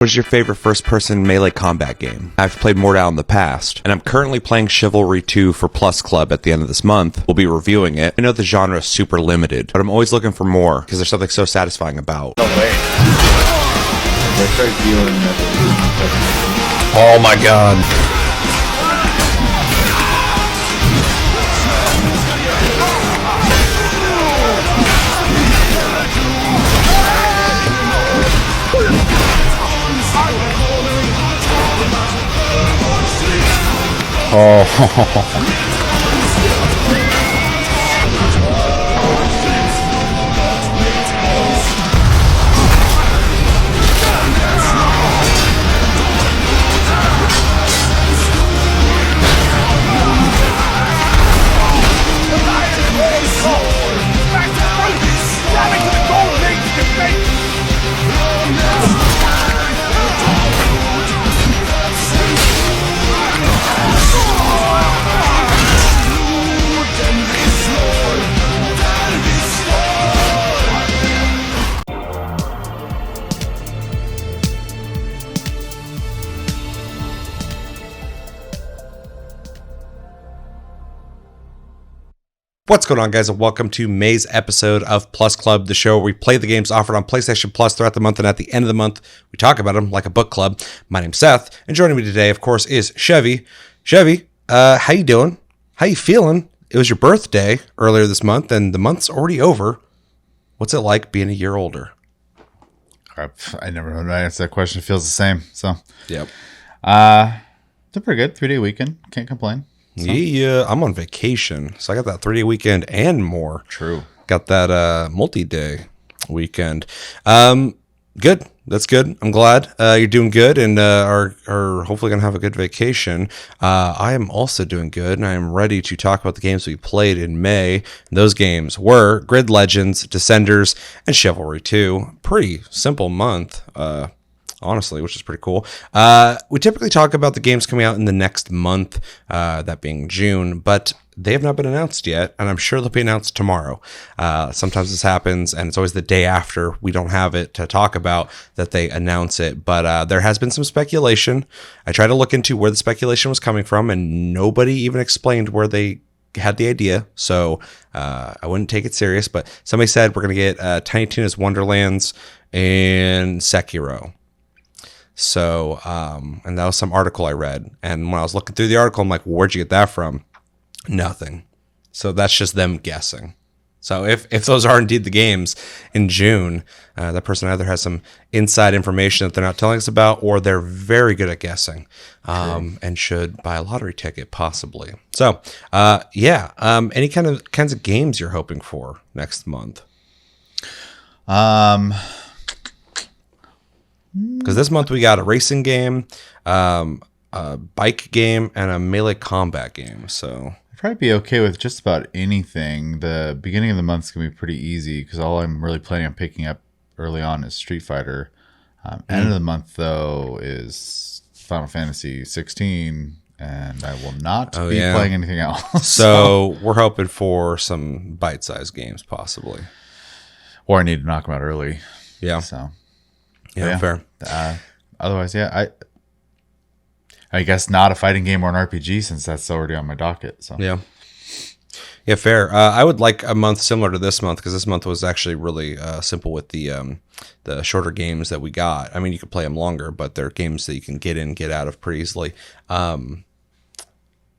What is your favorite first-person melee combat game? I've played Mordau in the past, and I'm currently playing Chivalry 2 for Plus Club at the end of this month. We'll be reviewing it. I know the genre is super limited, but I'm always looking for more, because there's something so satisfying about. No way. Oh my god. Oh. What's going on, guys, and welcome to May's episode of Plus Club, the show where we play the games offered on PlayStation Plus throughout the month, and at the end of the month, we talk about them like a book club. My name's Seth, and joining me today, of course, is Chevy. Chevy, how you doing? How you feeling? It was your birthday earlier this month, and the month's already over. What's it like being a year older? I never know how to answer that question. It feels the same. So, yep. It's a pretty good 3-day weekend. Can't complain. So. Yeah, I'm on vacation, so I got that 3-day weekend and more. True. Got that multi-day weekend. Good. That's good. I'm glad you're doing good and are hopefully going to have a good vacation. I am also doing good, and I am ready to talk about the games we played in May. And those games were Grid Legends, Descenders, and Chivalry 2. Pretty simple month, honestly, which is pretty cool. We typically talk about the games coming out in the next month, that being June, but they have not been announced yet, and I'm sure they'll be announced tomorrow. Sometimes this happens, and it's always the day after we don't have it to talk about that they announce it, but there has been some speculation. I tried to look into where the speculation was coming from, and nobody even explained where they had the idea, so I wouldn't take it serious, but somebody said we're going to get Tiny Tina's Wonderlands and Sekiro. So, and that was some article I read. And when I was looking through the article, I'm like, where'd you get that from? Nothing. So that's just them guessing. So if those are indeed the games in June, that person either has some inside information that they're not telling us about, or they're very good at guessing, and should buy a lottery ticket possibly. So, any kinds of games you're hoping for next month? Because this month we got a racing game, a bike game, and a melee combat game. So I'd probably be okay with just about anything. The beginning of the month's going to be pretty easy because all I'm really planning on picking up early on is Street Fighter. End of the month, though, is Final Fantasy 16, and I will not be playing anything else. So we're hoping for some bite-sized games, possibly. Or I need to knock them out early. Yeah. So... Yeah, fair. Otherwise, I guess not a fighting game or an RPG since that's already on my docket. So yeah, fair. I would like a month similar to this month because this month was actually really simple with the shorter games that we got. I mean, you could play them longer, but they're games that you can get in, get out of pretty easily.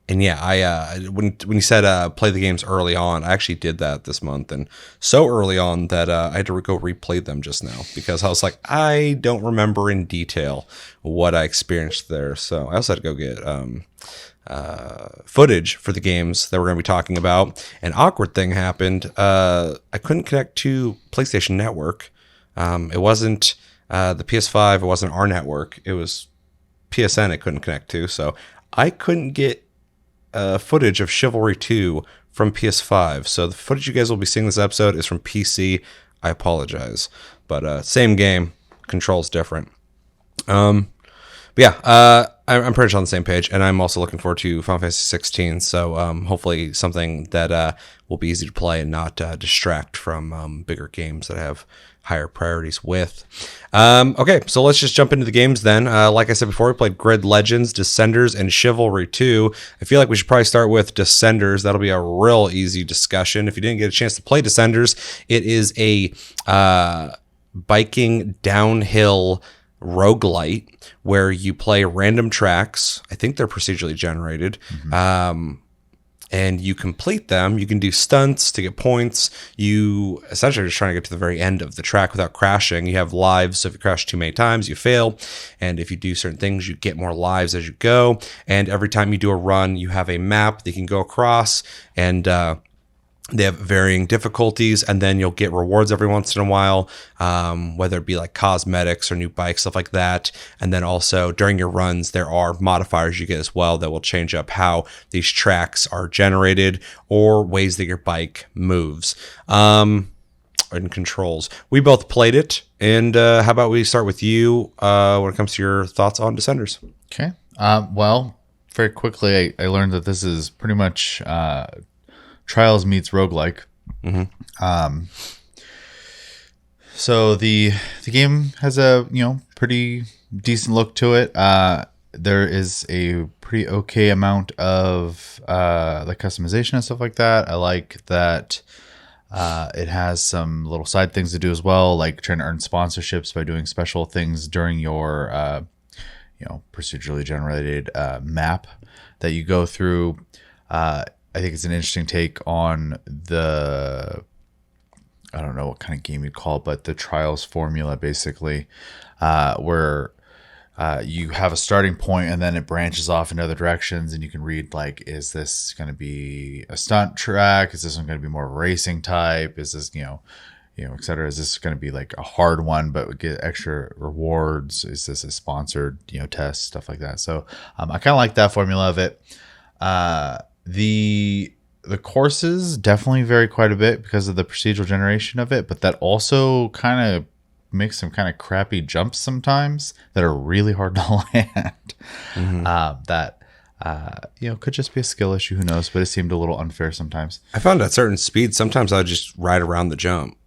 And yeah, I when you said play the games early on, I actually did that this month, and so early on that I had to go replay them just now because I was like, I don't remember in detail what I experienced there. So I also had to go get footage for the games that we're going to be talking about. An awkward thing happened. I couldn't connect to PlayStation Network. It wasn't the PS5. It wasn't our network. It was PSN. I couldn't connect to, so I couldn't get footage of Chivalry 2 from PS5. So the footage you guys will be seeing this episode is from PC. I apologize. But same game. Controls different. But yeah, I'm pretty much on the same page, and I'm also looking forward to Final Fantasy 16. So hopefully something that will be easy to play and not distract from bigger games that I have higher priorities with. Okay, so let's just jump into the games then. Like I said before, we played Grid Legends, Descenders, and Chivalry 2. I feel like we should probably start with Descenders. That'll be a real easy discussion. If you didn't get a chance to play Descenders, it is a biking downhill roguelite where you play random tracks. I think they're procedurally generated. And you complete them. You can do stunts to get points. You essentially are just trying to get to the very end of the track without crashing. You have lives, so if you crash too many times, you fail. And if you do certain things, you get more lives as you go. And every time you do a run, you have a map that you can go across, and they have varying difficulties, and then you'll get rewards every once in a while, whether it be like cosmetics or new bikes, stuff like that. And then also during your runs, there are modifiers you get as well that will change up how these tracks are generated or ways that your bike moves and controls. We both played it, and how about we start with you when it comes to your thoughts on Descenders? Okay. Well, very quickly, I learned that this is pretty much Trials meets roguelike. So the game has a pretty decent look to it. There is a pretty okay amount of like customization and stuff like that. I like that it has some little side things to do as well, like trying to earn sponsorships by doing special things during your procedurally generated map that you go through. I think it's an interesting take on the, I don't know what kind of game you'd call it, but the Trials formula, basically, where you have a starting point and then it branches off in other directions, and you can read, like, is this going to be a stunt track? Is this one going to be more of a racing type? Is this, et cetera? Is this going to be like a hard one, but we get extra rewards? Is this a sponsored, test, stuff like that? So I kind of like that formula of it. The courses definitely vary quite a bit because of the procedural generation of it, but that also kind of makes some kind of crappy jumps sometimes that are really hard to land. Could just be a skill issue, who knows, but it seemed a little unfair sometimes. I found at certain speeds, sometimes I would just ride around the jump.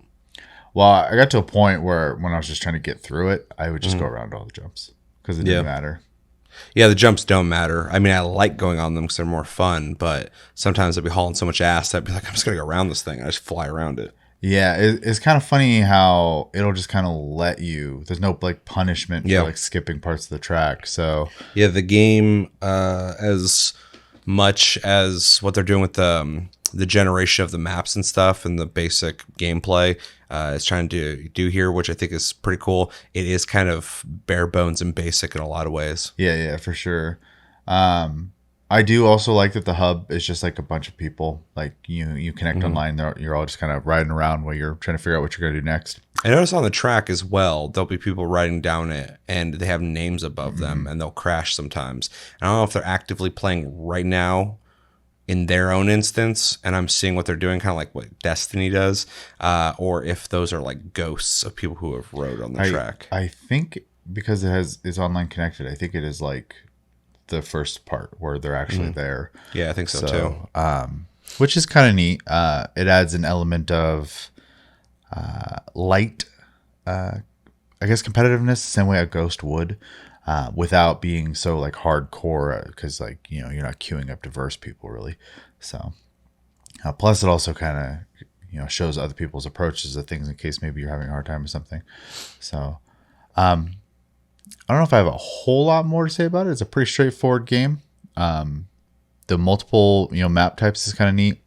Well, I got to a point where when I was just trying to get through it, I would just go around all the jumps because it didn't matter. Yeah, the jumps don't matter. I mean, I like going on them because they're more fun, but sometimes I'd be hauling so much ass that I'd be like, I'm just going to go around this thing. I just fly around it. Yeah, it's kind of funny how it'll just kind of let you. There's no like punishment for like skipping parts of the track. So yeah, the game, as much as what they're doing with the generation of the maps and stuff and the basic gameplay is trying to do here, which I think is pretty cool. It is kind of bare bones and basic in a lot of ways. Yeah, for sure. I do also like that the hub is just like a bunch of people. Like you connect online. You're all just kind of riding around while you're trying to figure out what you're going to do next. I noticed on the track as well, there'll be people riding down it and they have names above them and they'll crash sometimes. I don't know if they're actively playing right now in their own instance, and I'm seeing what they're doing, kind of like what Destiny does, or if those are like ghosts of people who have rode on the track. I think because it's online connected, I think it is like the first part where they're actually there. Yeah, I think so too. Which is kind of neat. It adds an element of light, I guess, competitiveness, the same way a Ghost would. Without being so like hardcore, because like you're not queuing up diverse people really. So plus it also kind of shows other people's approaches to things in case maybe you're having a hard time or something. So I don't know if I have a whole lot more to say about it. It's a pretty straightforward game. The multiple map types is kind of neat.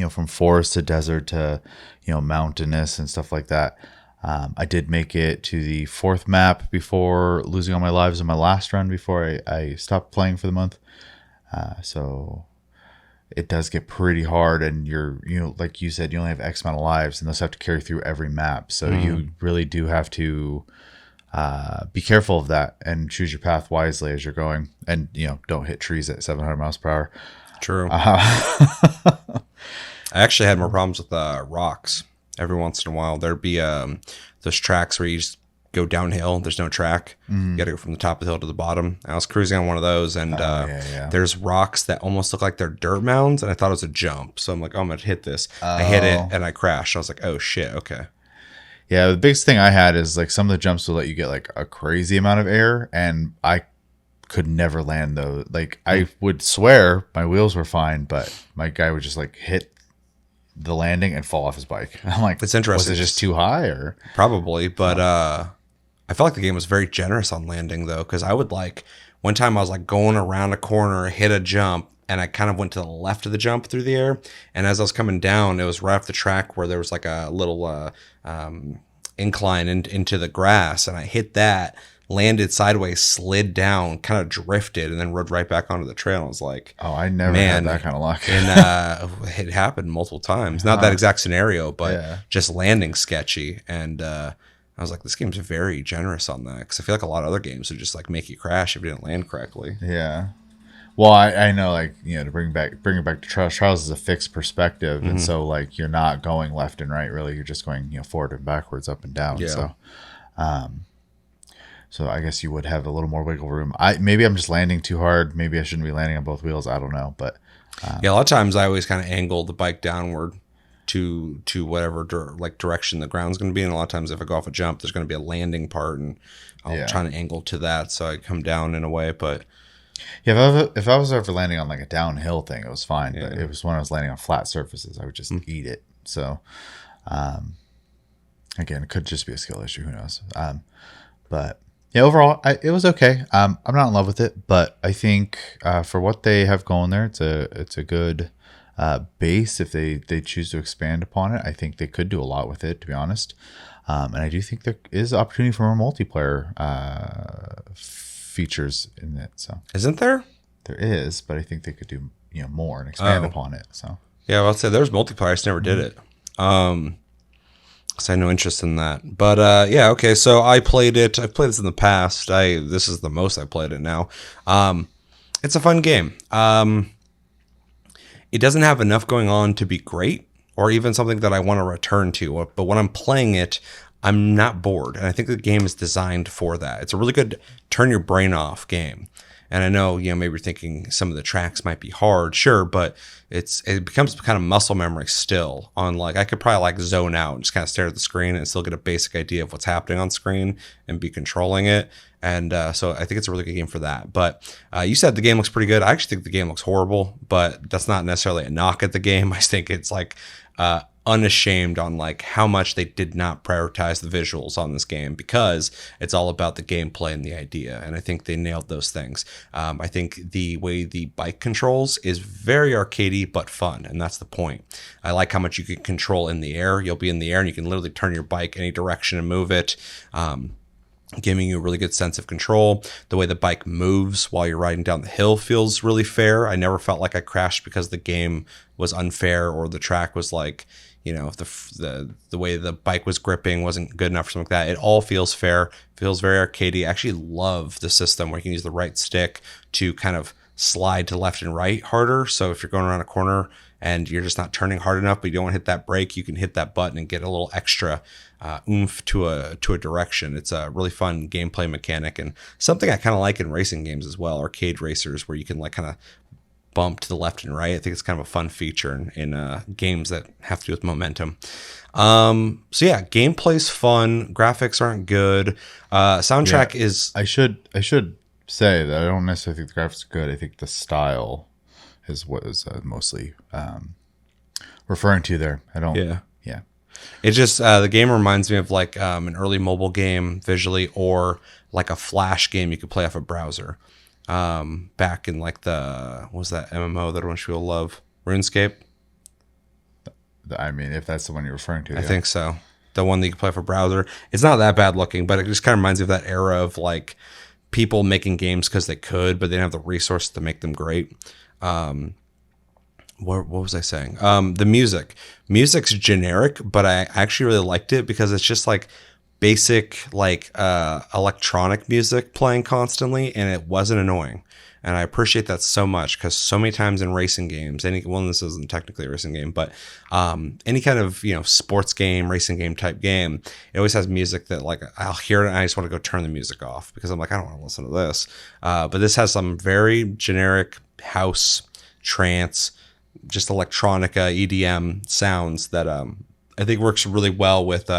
From forest to desert to mountainous and stuff like that. I did make it to the 4th map before losing all my lives in my last run before I stopped playing for the month. So it does get pretty hard, and like you said, you only have X amount of lives, and those have to carry through every map. So you really do have to be careful of that and choose your path wisely as you're going, and don't hit trees at 700 miles per hour. True. I actually had more problems with rocks. Every once in a while, there'd be those tracks where you just go downhill. There's no track. You got to go from the top of the hill to the bottom. I was cruising on one of those, and there's rocks that almost look like they're dirt mounds, and I thought it was a jump. So I'm like, oh, I'm going to hit this. I hit it, and I crashed. I was like, oh, shit, okay. Yeah, the biggest thing I had is like some of the jumps will let you get like a crazy amount of air, and I could never land those. Like I would swear my wheels were fine, but my guy would just like hit the landing and fall off his bike. I'm like, It's was interesting. it just too high or? Probably, but I felt like the game was very generous on landing though, because I would like one time I was like going around a corner, hit a jump, and I kind of went to the left of the jump through the air, and as I was coming down, it was right off the track where there was like a little incline into the grass, and I hit that, landed sideways, slid down, kind of drifted, and then rode right back onto the trail. I was like, Oh, I never man, had that kind of luck. and it happened multiple times. Not that exact scenario, but Yeah. just landing sketchy. And I was like, this game's very generous on that, because I feel like a lot of other games would just like make you crash if you didn't land correctly. Yeah. Well, I know, like, you know, to bring it back to trials. Trials is a fixed perspective, and so like you're not going left and right. Really, you're just going, you know, forward and backwards, up and down. Yeah. So I guess you would have a little more wiggle room. Maybe I'm just landing too hard. Maybe I shouldn't be landing on both wheels. I don't know, but Yeah, a lot of times I always kind of angle the bike downward to whatever direction the ground's going to be, and a lot of times if I go off a jump, there's going to be a landing part, and I'll try to angle to that so I come down in a way. But yeah, if I was ever landing on like a downhill thing, it was fine. But it was when I was landing on flat surfaces, I would just eat it. So again, it could just be a skill issue. Who knows? But yeah, overall, it was okay. I'm not in love with it, but I think for what they have going there, it's a good base. If they choose to expand upon it, I think they could do a lot with it, to be honest. And I do think there is opportunity for more multiplayer features in it. So isn't there? there is, but I think they could do more and expand upon it. So Yeah, well, I'll say there's multiplayer. I just never did it. So I had no interest in that. But yeah, okay. So I played it. I've played this in the past. This is the most I played it now. It's a fun game. It doesn't have enough going on to be great, or even something that I want to return to. But when I'm playing it, I'm not bored, and I think the game is designed for that. It's a really good turn your brain off game. And I know, maybe you're thinking some of the tracks might be hard, sure, but it becomes kind of muscle memory still. On like, I could probably like zone out and just kind of stare at the screen and still get a basic idea of what's happening on screen and be controlling it. And so I think it's a really good game for that. But you said the game looks pretty good. I actually think the game looks horrible, but that's not necessarily a knock at the game. I think it's like unashamed on like how much they did not prioritize the visuals on this game, because it's all about the gameplay and the idea, and I think they nailed those things. I think the way the bike controls is very arcadey but fun, and that's the point. I like how much you can control in the air. You'll be in the air and you can literally turn your bike any direction and move it, giving you a really good sense of control. The way the bike moves while you're riding down the hill feels really fair. I never felt like I crashed because the game was unfair or the track was like, the way the bike was gripping wasn't good enough or something like that. It all feels fair, feels very arcadey. I actually love the system where you can use the right stick to kind of slide to left and right harder. So if you're going around a corner and you're just not turning hard enough, but you don't want to hit that brake, you can hit that button and get a little extra oomph to a direction. It's a really fun gameplay mechanic, and something I kind of like in racing games as well, arcade racers, where you can like kind of bump to the left and right. I think it's kind of a fun feature in games that have to do with momentum. So yeah, gameplay's fun. Graphics aren't good. Soundtrack is. I should say that I don't necessarily think the graphics are good. I think the style is what is mostly referring to there. I don't. Yeah. Yeah. It just the game reminds me of like an early mobile game visually, or like a Flash game you could play off a browser. Back in like what was that MMO that everyone should love? RuneScape? I mean, if that's the one you're referring to. I think so. The one that you can play for browser. It's not that bad looking, but it just kind of reminds me of that era of like people making games because they could, but they didn't have the resources to make them great. What was I saying? The music's generic, but I actually really liked it because it's just like basic like electronic music playing constantly, and it wasn't annoying. And I appreciate that so much, because so many times in racing games, this isn't technically a racing game, but any kind of sports game, racing game type game, it always has music that like I'll hear it and I just want to go turn the music off because I'm like, I don't want to listen to this. But this has some very generic house, trance, just electronica, EDM sounds that I think works really well with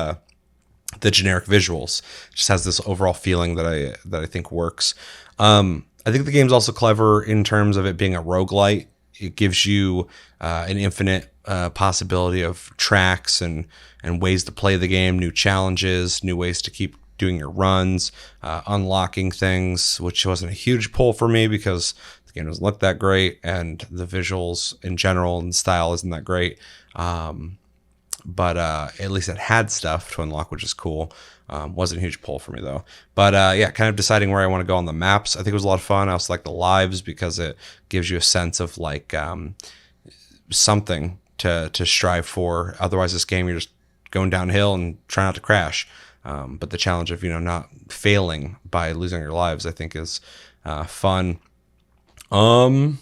the generic visuals. It just has this overall feeling that I think works. I think the game's also clever in terms of it being a roguelite. It gives you an infinite possibility of tracks and ways to play the game, new challenges, new ways to keep doing your runs, unlocking things, which wasn't a huge pull for me because the game doesn't look that great and the visuals in general and style isn't that great. But at least it had stuff to unlock, which is cool. Wasn't a huge pull for me though. But yeah, kind of deciding where I want to go on the maps. I think it was a lot of fun. I also like the lives because it gives you a sense of like something to strive for. Otherwise, this game you're just going downhill and trying not to crash. But the challenge of not failing by losing your lives, I think, is fun. And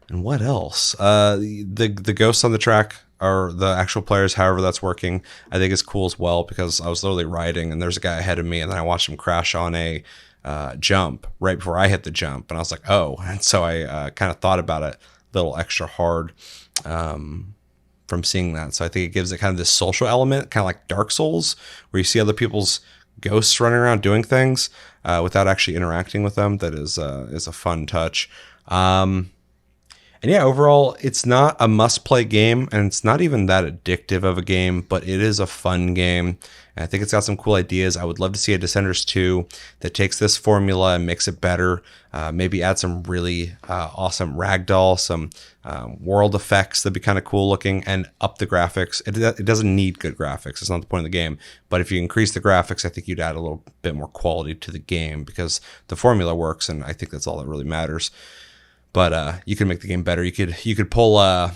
what else? The ghosts on the track or the actual players, however that's working, I think is cool as well because I was literally riding and there's a guy ahead of me and then I watched him crash on a jump right before I hit the jump and I was like, oh, and so I kind of thought about it a little extra hard from seeing that. So I think it gives it kind of this social element, kind of like Dark Souls, where you see other people's ghosts running around doing things without actually interacting with them. That is a fun touch. And yeah, overall, it's not a must-play game, and it's not even that addictive of a game, but it is a fun game. And I think it's got some cool ideas. I would love to see a Descenders 2 that takes this formula and makes it better. Maybe add some really awesome ragdoll, some world effects that'd be kind of cool looking, and up the graphics. It doesn't need good graphics. It's not the point of the game. But if you increase the graphics, I think you'd add a little bit more quality to the game because the formula works, and I think that's all that really matters. But you can make the game better. You could pull oh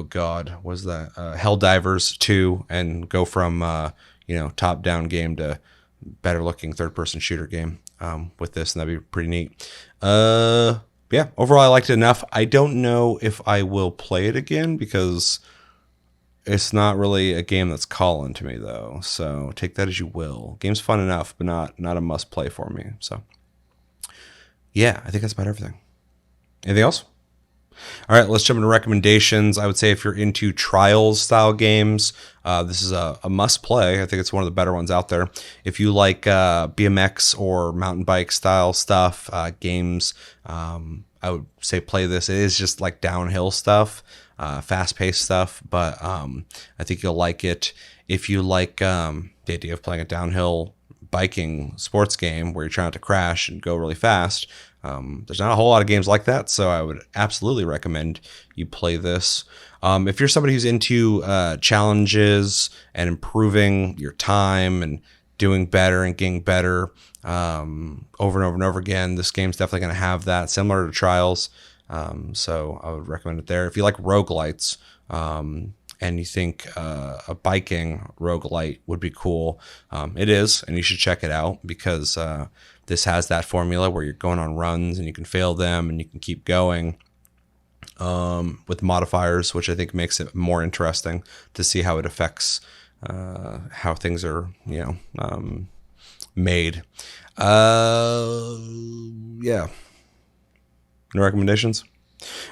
god, what was that? Helldivers 2 and go from top down game to better looking third person shooter game with this, and that'd be pretty neat. Yeah, overall I liked it enough. I don't know if I will play it again because it's not really a game that's calling to me though. So take that as you will. Game's fun enough, but not a must play for me. So yeah, I think that's about everything. Anything else? All right, let's jump into recommendations. I would say if you're into Trials style games, this is a must play. I think it's one of the better ones out there. If you like BMX or mountain bike style stuff, games, I would say play this. It is just like downhill stuff, fast paced stuff, but I think you'll like it. If you like the idea of playing a downhill biking sports game where you're trying to crash and go really fast, there's not a whole lot of games like that, so I would absolutely recommend you play this. If you're somebody who's into challenges and improving your time and doing better and getting better over and over and over again, this game's definitely going to have that, similar to Trials. So I would recommend it there. If you like roguelites and you think a biking roguelite would be cool, it is, and you should check it out because this has that formula where you're going on runs and you can fail them and you can keep going with modifiers, which I think makes it more interesting to see how it affects how things are, made. Yeah. No recommendations?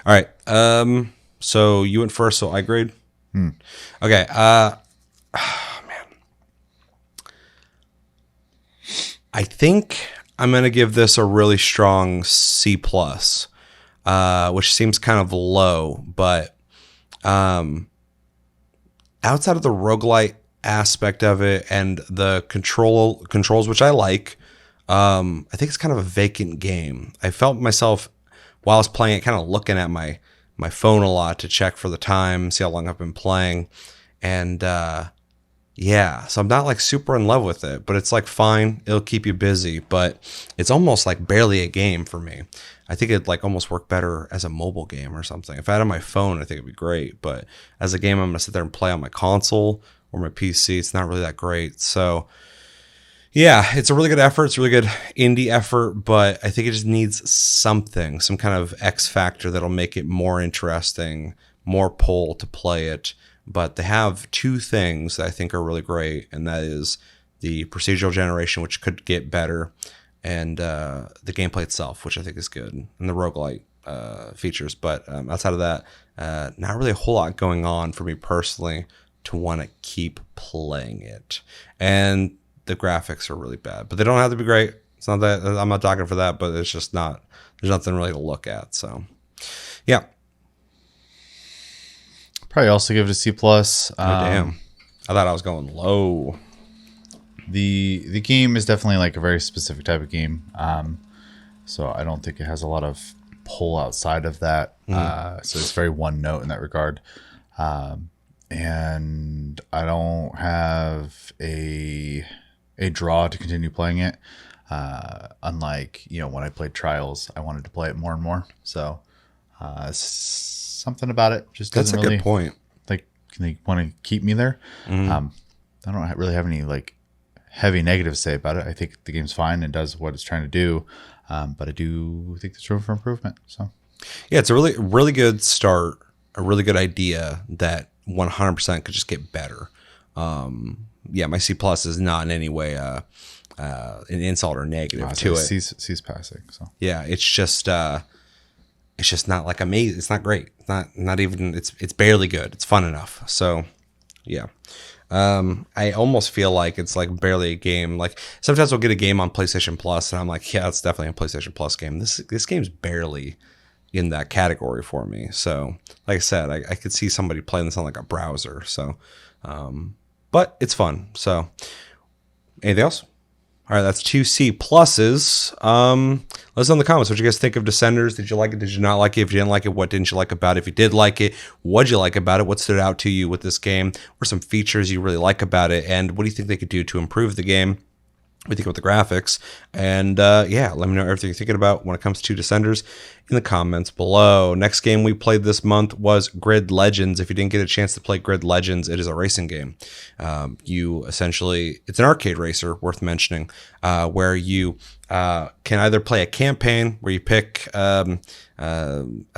All right. So you went first, so I grade. Okay. Man. I think I'm going to give this a really strong C+, which seems kind of low, but outside of the roguelite aspect of it and the controls, which I like, I think it's kind of a vacant game. I felt myself, while I was playing it, kind of looking at my phone a lot to check for the time, see how long I've been playing, and yeah, so I'm not like super in love with it, but it's like fine. It'll keep you busy, but it's almost like barely a game for me. I think it'd like almost work better as a mobile game or something. If I had it on my phone, I think it'd be great, but as a game, I'm going to sit there and play on my console or my PC. It's not really that great. So yeah, it's a really good effort. It's a really good indie effort, but I think it just needs something, some kind of X factor that'll make it more interesting, more pull to play it. But they have two things that I think are really great, and that is the procedural generation, which could get better, and the gameplay itself, which I think is good, and the roguelite features. But outside of that, not really a whole lot going on for me personally to want to keep playing it. And the graphics are really bad, but they don't have to be great. It's not that I'm not talking for that, but it's just not, there's nothing really to look at. So yeah. Probably also give it a C plus. Oh, damn. I thought I was going low. The game is definitely like a very specific type of game. So I don't think it has a lot of pull outside of that. So it's very one note in that regard. And I don't have a draw to continue playing it. Unlike, when I played Trials, I wanted to play it more and more. So something about it just doesn't That's a good point. Like, they want to keep me there. I don't really have any like heavy negatives to say about it. I think the game's fine and does what it's trying to do. But I do think there's room for improvement. So yeah, it's a really, really good start, a really good idea that 100% could just get better. Yeah, my C plus is not in any way an insult or negative to it. C's passing. So yeah, it's just not like amazing. It's not great. It's not even. It's barely good. It's fun enough. So yeah. I almost feel like it's like barely a game. Like sometimes we'll get a game on PlayStation Plus, and I'm like, yeah, it's definitely a PlayStation Plus game. This game's barely in that category for me. So, like I said, I could see somebody playing this on like a browser. So, but it's fun. So, anything else? All right, that's 2 C pluses. Let us know in the comments what you guys think of Descenders. Did you like it? Did you not like it? If you didn't like it, what didn't you like about it? If you did like it, what did you like about it? What stood out to you with this game? What are some features you really like about it? And what do you think they could do to improve the game? What do you think about the graphics? And yeah, let me know everything you're thinking about when it comes to Descenders in the comments below. Next game we played this month was Grid Legends. If you didn't get a chance to play Grid Legends, it is a racing game. You essentially, it's an arcade racer, worth mentioning, where you can either play a campaign where you pick a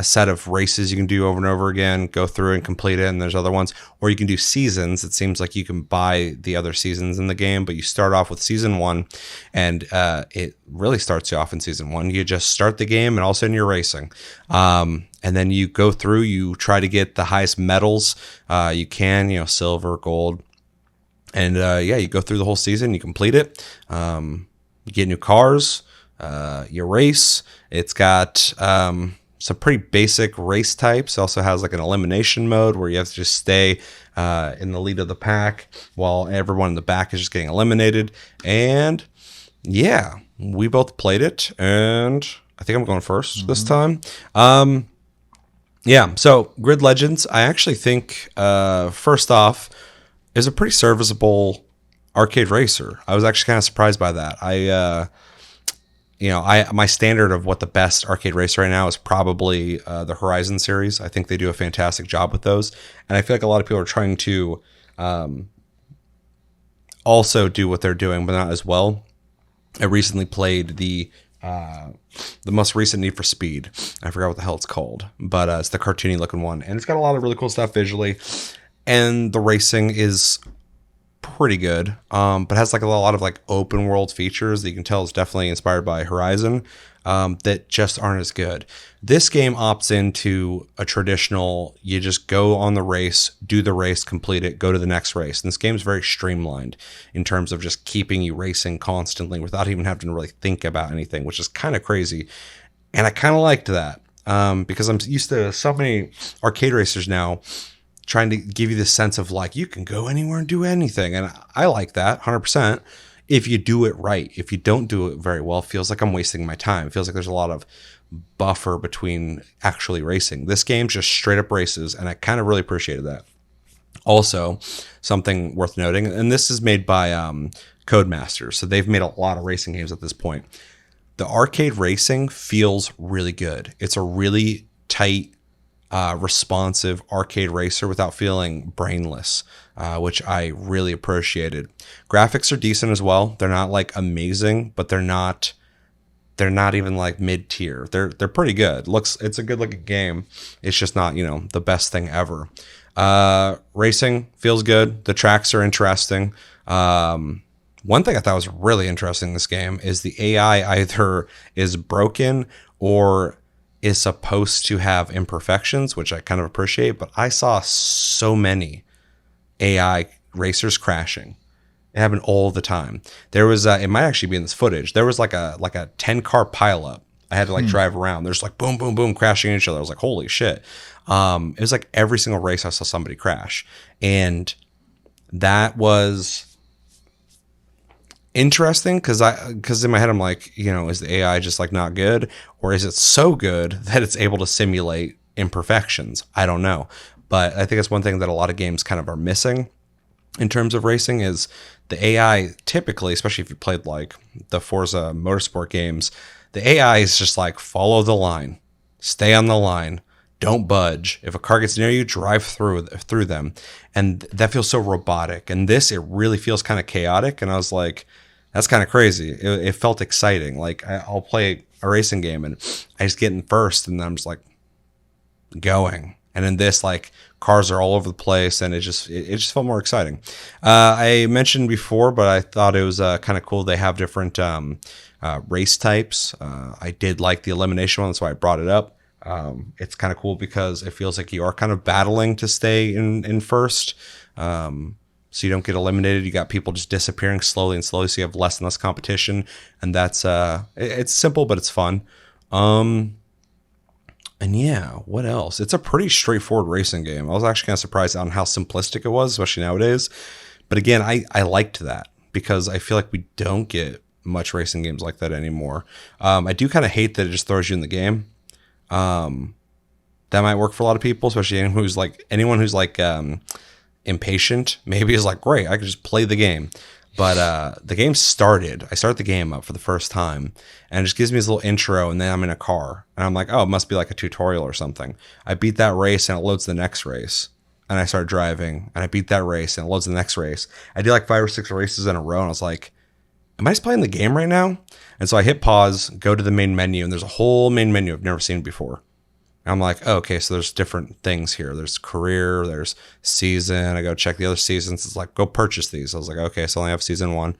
set of races you can do over and over again, go through and complete it, and there's other ones, or you can do seasons. It seems like you can buy the other seasons in the game, but you start off with season 1, and it really starts you off in season 1. You just start the game, and all of a sudden you're racing. And then you go through, you try to get the highest medals you can, silver, gold, and yeah, you go through the whole season, you complete it. You get new cars, you race. It's got some pretty basic race types. It also has like an elimination mode where you have to just stay in the lead of the pack while everyone in the back is just getting eliminated. And yeah, we both played it, and I think I'm going first this time. Yeah, so Grid Legends, I actually think, first off, is a pretty serviceable arcade racer. I was actually kind of surprised by that. My standard of what the best arcade racer right now is probably the Horizon series. I think they do a fantastic job with those, and I feel like a lot of people are trying to also do what they're doing, but not as well. I recently played the most recent Need for Speed. I forgot what the hell it's called, but it's the cartoony looking one, and it's got a lot of really cool stuff visually, and the racing is pretty good, but has like a lot of like open world features that you can tell is definitely inspired by Horizon, that just aren't as good. This game opts into a traditional, you just go on the race, do the race, complete it, go to the next race. And this game's very streamlined in terms of just keeping you racing constantly without even having to really think about anything, which is kind of crazy. And I kind of liked that, because I'm used to so many arcade racers now trying to give you this sense of like, you can go anywhere and do anything. And I like that 100%. If you do it right. If you don't do it very well, it feels like I'm wasting my time. It feels like there's a lot of buffer between actually racing. This game just straight up races, and I kind of really appreciated that. Also, something worth noting, and this is made by Codemasters, so they've made a lot of racing games at this point. The arcade racing feels really good. It's a really tight, responsive arcade racer without feeling brainless, which I really appreciated. Graphics are decent as well. They're not like amazing, but they're not even like mid-tier. They're pretty good. It's a good looking game. It's just not, the best thing ever. Racing feels good. The tracks are interesting. One thing I thought was really interesting in this game is the AI either is broken or is supposed to have imperfections, which I kind of appreciate, but I saw so many AI racers crashing. It happened all the time. There was it might actually be in this footage. There was like a 10 car pileup. I had to like drive around. There's like boom, boom, boom, crashing into each other. I was like, holy shit. It was like every single race I saw somebody crash, and that was interesting because in my head I'm like, is the AI just like not good, or is it so good that it's able to simulate imperfections? I don't know, but I think it's one thing that a lot of games kind of are missing in terms of racing is the AI. Typically, especially if you played like the Forza Motorsport games, the AI is just like follow the line, stay on the line, don't budge. If a car gets near you, drive through them, and that feels so robotic. And this, it really feels kind of chaotic. And I was like, that's kind of crazy. It felt exciting. Like I'll play a racing game and I just get in first, and I'm just like going. And in this, like cars are all over the place, and it just felt more exciting. I mentioned before, but I thought it was kind of cool. They have different race types. I did like the elimination one, that's why I brought it up. It's kind of cool because it feels like you are kind of battling to stay in first. So you don't get eliminated. You got people just disappearing slowly and slowly, so you have less and less competition, and that's it's simple, but it's fun. And yeah, what else? It's a pretty straightforward racing game. I was actually kind of surprised on how simplistic it was, especially nowadays. But again, I liked that because I feel like we don't get much racing games like that anymore. I do kind of hate that it just throws you in the game. That might work for a lot of people, especially anyone who's like impatient. Maybe is like, great, I could just play the game. But the game started. I start the game up for the first time, and it just gives me this little intro, and then I'm in a car, and I'm like, oh, it must be like a tutorial or something. I beat that race, and it loads the next race, and I start driving, and I beat that race, and it loads the next race. I did like 5 or 6 races in a row, and I was like, am I just playing the game right now? And so I hit pause, go to the main menu, and there's a whole main menu I've never seen before. I'm like, oh, okay, so there's different things here. There's career, there's season. I go check the other seasons. It's like, go purchase these. I was like, okay, so I only have season 1,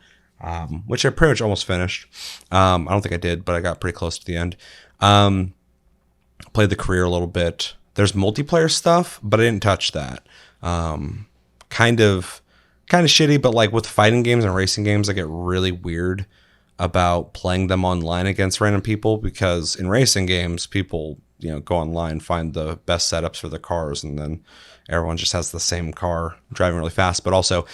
which I pretty much almost finished. I don't think I did, but I got pretty close to the end. Played the career a little bit. There's multiplayer stuff, but I didn't touch that. Kind of shitty, but like with fighting games and racing games, I get really weird about playing them online against random people, because in racing games, people go online, find the best setups for the cars, and then everyone just has the same car driving really fast. But also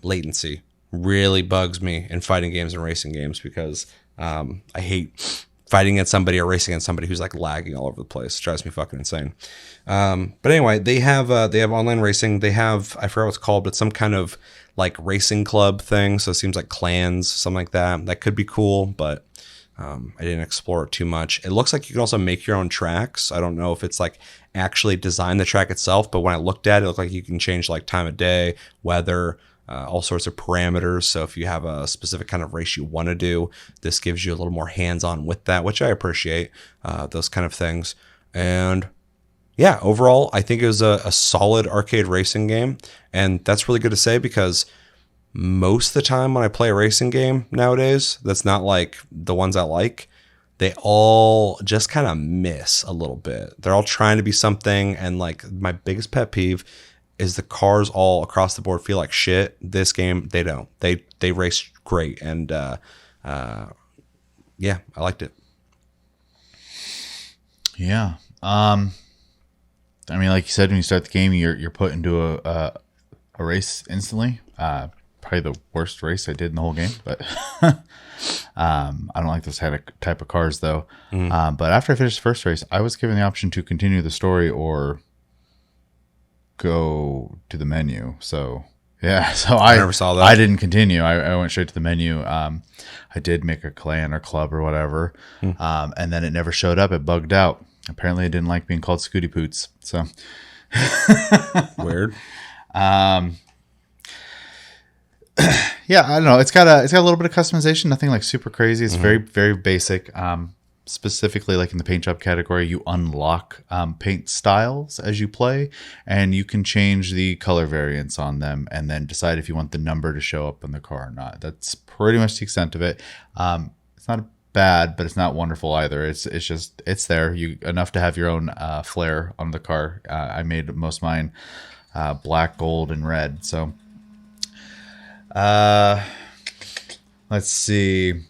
latency really bugs me in fighting games and racing games, because I hate fighting against somebody or racing against somebody who's like lagging all over the place. It drives me fucking insane. But anyway, they have online racing. They have, I forgot what it's called, but some kind of like racing club thing. So it seems like clans, something like that. That could be cool, but I didn't explore it too much. It looks like you can also make your own tracks. I don't know if it's like actually design the track itself, but when I looked at it, it looked like you can change like time of day, weather, all sorts of parameters. So if you have a specific kind of race you want to do, this gives you a little more hands-on with that, which I appreciate, those kind of things. And yeah, overall, I think it was a solid arcade racing game. And that's really good to say, because most of the time when I play a racing game nowadays, that's not like the ones I like, they all just kind of miss a little bit. They're all trying to be something. And like my biggest pet peeve is the cars all across the board feel like shit. This game, they don't. They race great. And yeah, I liked it. Yeah. I mean, like you said, when you start the game, you're put into a race instantly. Probably the worst race I did in the whole game, but I don't like those type of cars though. But after I finished the first race, I was given the option to continue the story or go to the menu. So yeah, so I never saw that. I didn't continue. I went straight to the menu. I did make a clan or club or whatever, and then it never showed up. It bugged out. Apparently, I didn't like being called Scooty Poots. So Weird. Yeah, I don't know. It's got a little bit of customization. Nothing like super crazy. It's very, very basic. Specifically, like in the paint job category, you unlock paint styles as you play, and you can change the color variants on them, and then decide if you want the number to show up on the car or not. That's pretty much the extent of it. It's not bad, but it's not wonderful either. It's there. You enough to have your own flair on the car. I made most of mine black, gold, and red. So, uh, let's see.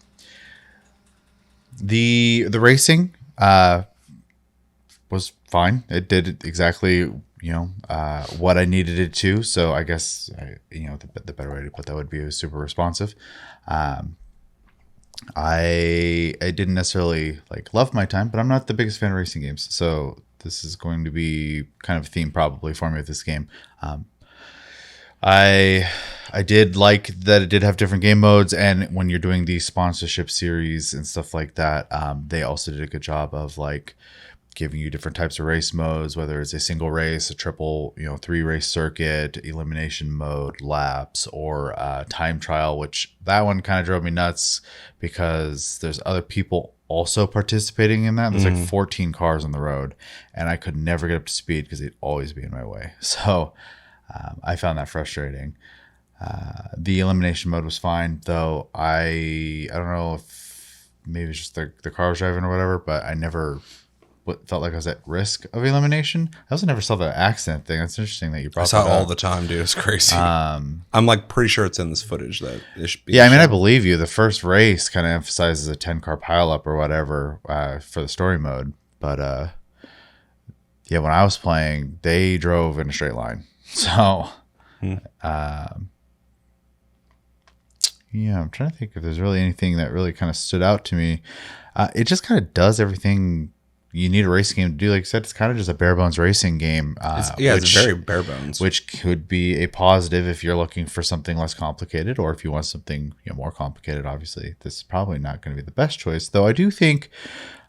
The racing was fine. It did exactly what I needed it to. So I guess the better way to put that would be it was super responsive. I didn't necessarily love my time, but I'm not the biggest fan of racing games. So this is going to be kind of a theme probably for me with this game. I did like that it did have different game modes, and when you're doing the sponsorship series and stuff like that, they also did a good job of giving you different types of race modes, whether it's a single race, a triple, 3-race circuit, elimination mode, laps, or time trial, which that one kind of drove me nuts because there's other people also participating in that. There's 14 cars on the road, and I could never get up to speed because they'd always be in my way. So I found that frustrating. The elimination mode was fine, though I don't know if maybe it's just the car was driving or whatever, but I never felt like I was at risk of elimination. I also never saw the accident thing. That's interesting that you brought that up. I saw it all the time, dude. It's crazy. I'm pretty sure it's in this footage that it should be. Yeah, I mean, I believe you. The first race kind of emphasizes a 10-car pileup or whatever for the story mode. But yeah, when I was playing, they drove in a straight line. So yeah, I'm trying to think if there's really anything that really kind of stood out to me. It just kind of does everything you need a racing game to do. Like I said, it's kind of just a bare bones racing game. It's very bare bones, which could be a positive if you're looking for something less complicated, or if you want something more complicated. Obviously, this is probably not going to be the best choice. Though I do think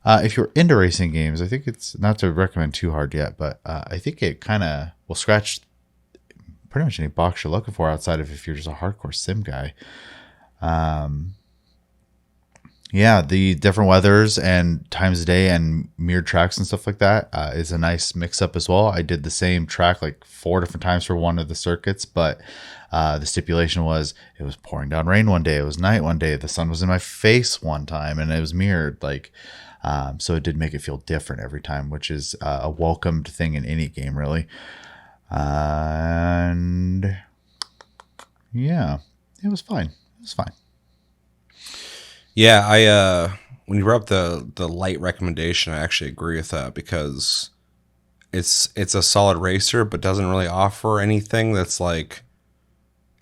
if you're into racing games, I think it's not to recommend too hard yet, but I think it kind of will scratch pretty much any box you're looking for outside of if you're just a hardcore sim guy. Yeah, the different weathers and times of day and mirrored tracks and stuff like that is a nice mix up as well. I did the same track 4 different times for one of the circuits, but the stipulation was it was pouring down rain one day, it was night one day, the sun was in my face one time, and it was mirrored. So it did make it feel different every time, which is a welcomed thing in any game, really. And yeah, it was fine. It was fine. Yeah, I when you brought up the light recommendation, I actually agree with that because it's a solid racer, but doesn't really offer anything that's like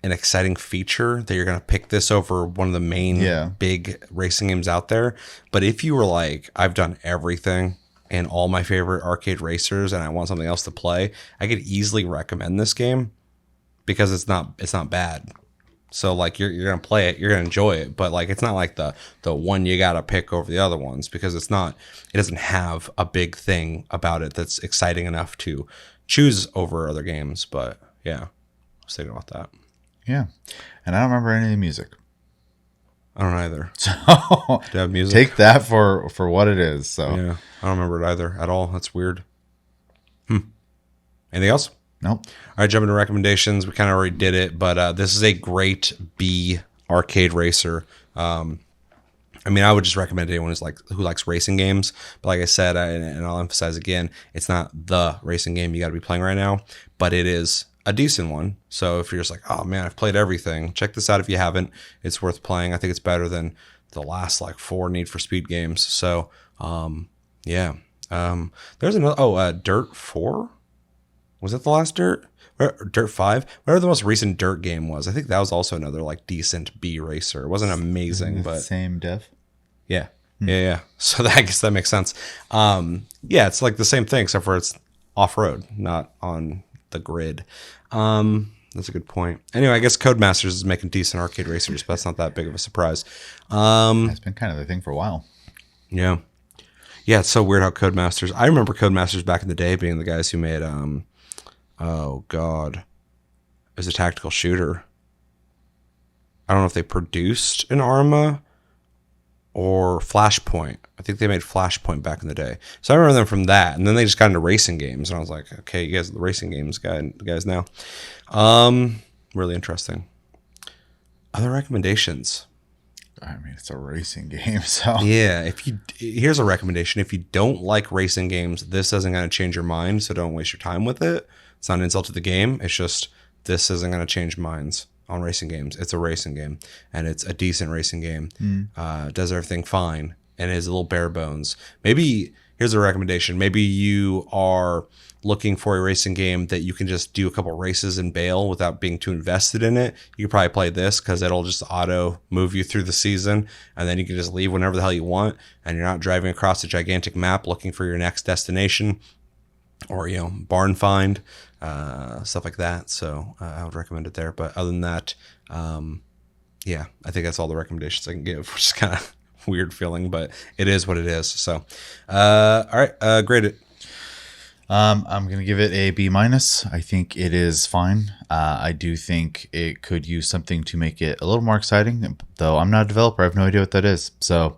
an exciting feature that you're gonna pick this over one of the main big racing games out there. But if you were like, I've done everything and all my favorite arcade racers, and I want something else to play, I could easily recommend this game because it's not bad. So you're gonna play it, you're gonna enjoy it, but it's not like the one you gotta pick over the other ones because it doesn't have a big thing about it that's exciting enough to choose over other games. But yeah, I was thinking about that. Yeah, and I don't remember any of the music. I don't either. So do you have music? Take that for what it is. So yeah, I don't remember it either at all. That's weird. Anything else? Nope. All right, jumping to recommendations. We kind of already did it, but this is a great B arcade racer. I mean, I would just recommend anyone who likes racing games. But like I said, and I'll emphasize again, it's not the racing game you got to be playing right now, but it is a decent one. So if you're just like, oh man, I've played everything, check this out if you haven't. It's worth playing. I think it's better than the last 4 Need for Speed games. So yeah. There's another. Dirt 4. Was that the last Dirt? Dirt 5? Whatever the most recent Dirt game was. I think that was also another decent B racer. It wasn't amazing, but same dev. Yeah. Yeah. So I guess that makes sense. Yeah, it's the same thing except for it's off-road, not on the grid. That's a good point. Anyway, I guess Codemasters is making decent arcade racers, but that's not that big of a surprise. It's been kind of the thing for a while. Yeah. Yeah, it's so weird how Codemasters... I remember Codemasters back in the day being the guys who made... oh, God. It was a tactical shooter. I don't know if they produced an Arma or Flashpoint. I think they made Flashpoint back in the day. So I remember them from that. And then they just got into racing games. And I was like, okay, you guys are the racing games guys now. Really interesting. Other recommendations? I mean, it's a racing game, so... Yeah, here's a recommendation. If you don't like racing games, this isn't going to change your mind, so don't waste your time with it. It's not an insult to the game. It's just this isn't going to change minds on racing games. It's a racing game, and it's a decent racing game. Does everything fine, and is a little bare bones. Maybe here's a recommendation. Maybe you are looking for a racing game that you can just do a couple races and bail without being too invested in it. You could probably play this because it'll just auto move you through the season, and then you can just leave whenever the hell you want, and you're not driving across a gigantic map looking for your next destination or, barn find, stuff like that. So I would recommend it there. But other than that, yeah, I think that's all the recommendations I can give, which is kind of weird feeling, but it is what it is. So, all right, grade it. I'm gonna give it a B minus. I think it is fine. I do think it could use something to make it a little more exciting. Though I'm not a developer, I have no idea what that is. So,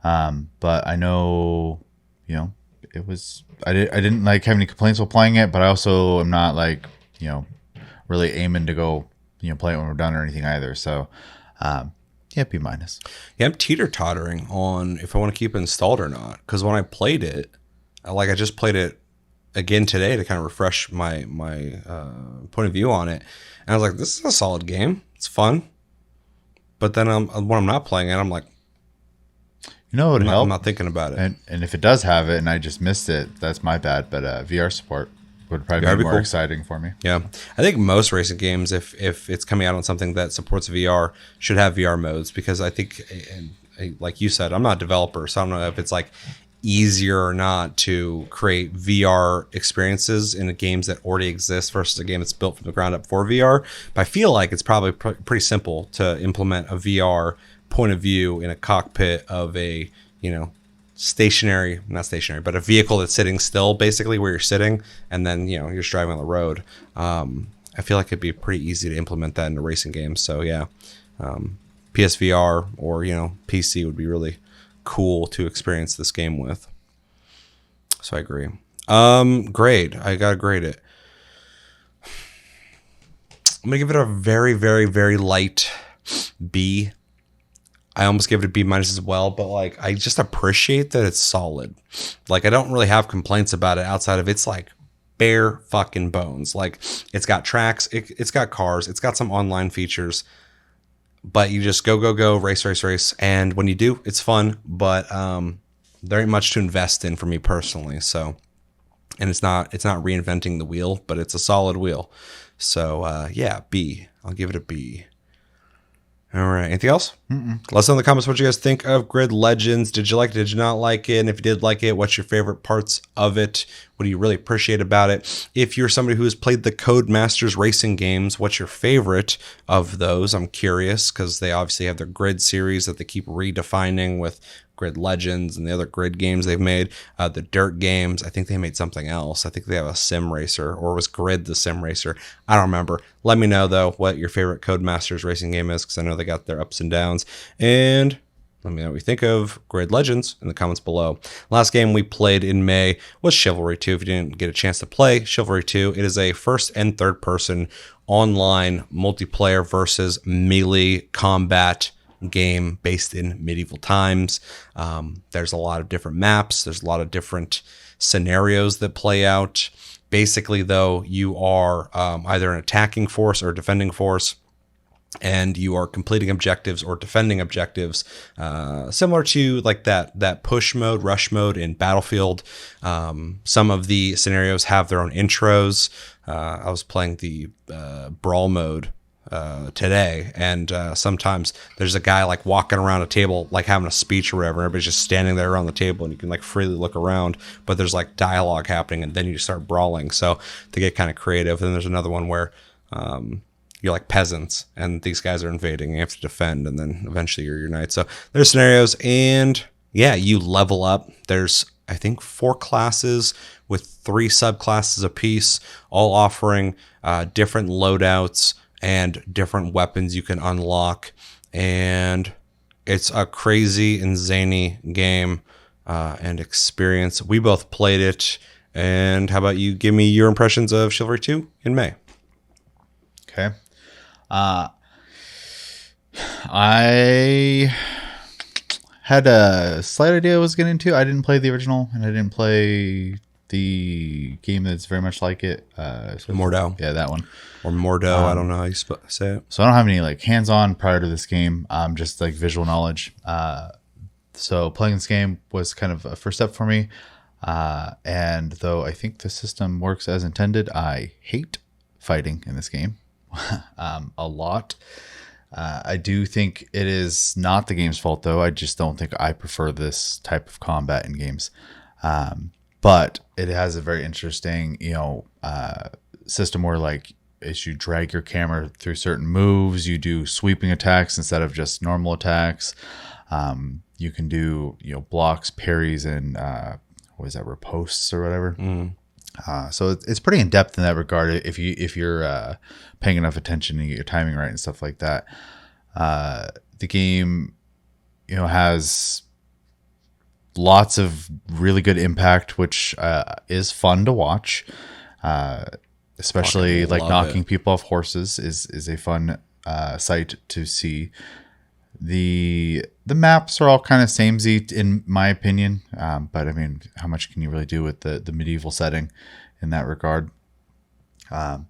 but I know, it was. I didn't like have any complaints while playing it, but I also am not like really aiming to go play it when we're done or anything either. So, yeah, B minus. Yeah, I'm teeter-tottering on if I want to keep it installed or not. Because when I played it, I just played it again today to kind of refresh my point of view on it, and I was like, this is a solid game. It's fun. But then when I'm not playing it, I'm like, it would help. I'm not thinking about it. And if it does have it and I just missed it, that's my bad. But VR support would probably be more cool. Exciting for me. Yeah. I think most racing games, if it's coming out on something that supports VR, should have VR modes, because I think, like you said, I'm not a developer, so I don't know if it's like easier or not to create VR experiences in the games that already exist versus a game that's built from the ground up for VR. But I feel like it's probably pretty simple to implement a VR point of view in a cockpit of a, not stationary, but a vehicle that's sitting still, basically where you're sitting, and then, you're just driving on the road. I feel like it'd be pretty easy to implement that into racing games. So yeah, PSVR or, PC would be really cool to experience this game with. So I agree. Grade. I gotta grade it. I'm gonna give it a very, very, very light B. I almost give it a B minus as well, but I just appreciate that it's solid. I don't really have complaints about it outside of it's bare fucking bones. It's got tracks, it's got cars, it's got some online features. But you just go, race. And when you do, it's fun. But there ain't much to invest in for me personally. So, and it's not reinventing the wheel, but it's a solid wheel. So, yeah, B. I'll give it a B. All right. Anything else? Let us know in the comments what you guys think of Grid Legends. Did you like it? Did you not like it? And if you did like it, what's your favorite parts of it? What do you really appreciate about it? If you're somebody who has played the Codemasters racing games, what's your favorite of those? I'm curious, because they obviously have their Grid series that they keep redefining with Grid Legends and the other Grid games they've made. The Dirt games, I think they made something else. I think they have a sim racer, or was Grid the sim racer? I don't remember. Let me know, though, what your favorite Codemasters racing game is, because I know they got their ups and downs. And let me know what you think of Grid Legends in the comments below. Last game we played in May was Chivalry 2. If you didn't get a chance to play Chivalry 2, it is a first and third person online multiplayer versus melee combat game based in medieval times. There's a lot of different maps. There's a lot of different scenarios that play out. Basically, though, you are either an attacking force or a defending force, and you are completing objectives or defending objectives, similar to that push mode, rush mode in Battlefield. Some of the scenarios have their own intros. I was playing the brawl mode today, and sometimes there's a guy walking around a table having a speech or whatever. Everybody's just standing there around the table, and you can freely look around, but there's dialogue happening, and then you just start brawling. So they get kind of creative. And then there's another one where you're peasants, and these guys are invading, and you have to defend, and then eventually you're your knights. So there's scenarios, and yeah, you level up. There's, I think, 4 classes with 3 subclasses apiece, all offering different loadouts and different weapons you can unlock. And it's a crazy and zany game and experience. We both played it. And how about you give me your impressions of Chivalry 2 in May? Okay. I had a slight idea I was getting into. I didn't play the original, and I didn't play the game that's very much like it. Mordo. Yeah, that one. Or Mordo. I don't know how you say it. So I don't have any like hands-on prior to this game. Just like visual knowledge. So playing this game was kind of a first step for me. And though I think the system works as intended, I hate fighting in this game a lot. I do think it is not the game's fault, though. I just don't think I prefer this type of combat in games. But it has a very interesting, system where like as you drag your camera through certain moves, you do sweeping attacks instead of just normal attacks. You can do blocks, parries, and what is that, ripostes or whatever. So it's pretty in depth in that regard if you're paying enough attention and get your timing right and stuff like that. The game has lots of really good impact, which is fun to watch. Especially like knocking people off horses is a fun sight to see. The maps are all kind of samey in my opinion, but I mean, how much can you really do with the medieval setting in that regard?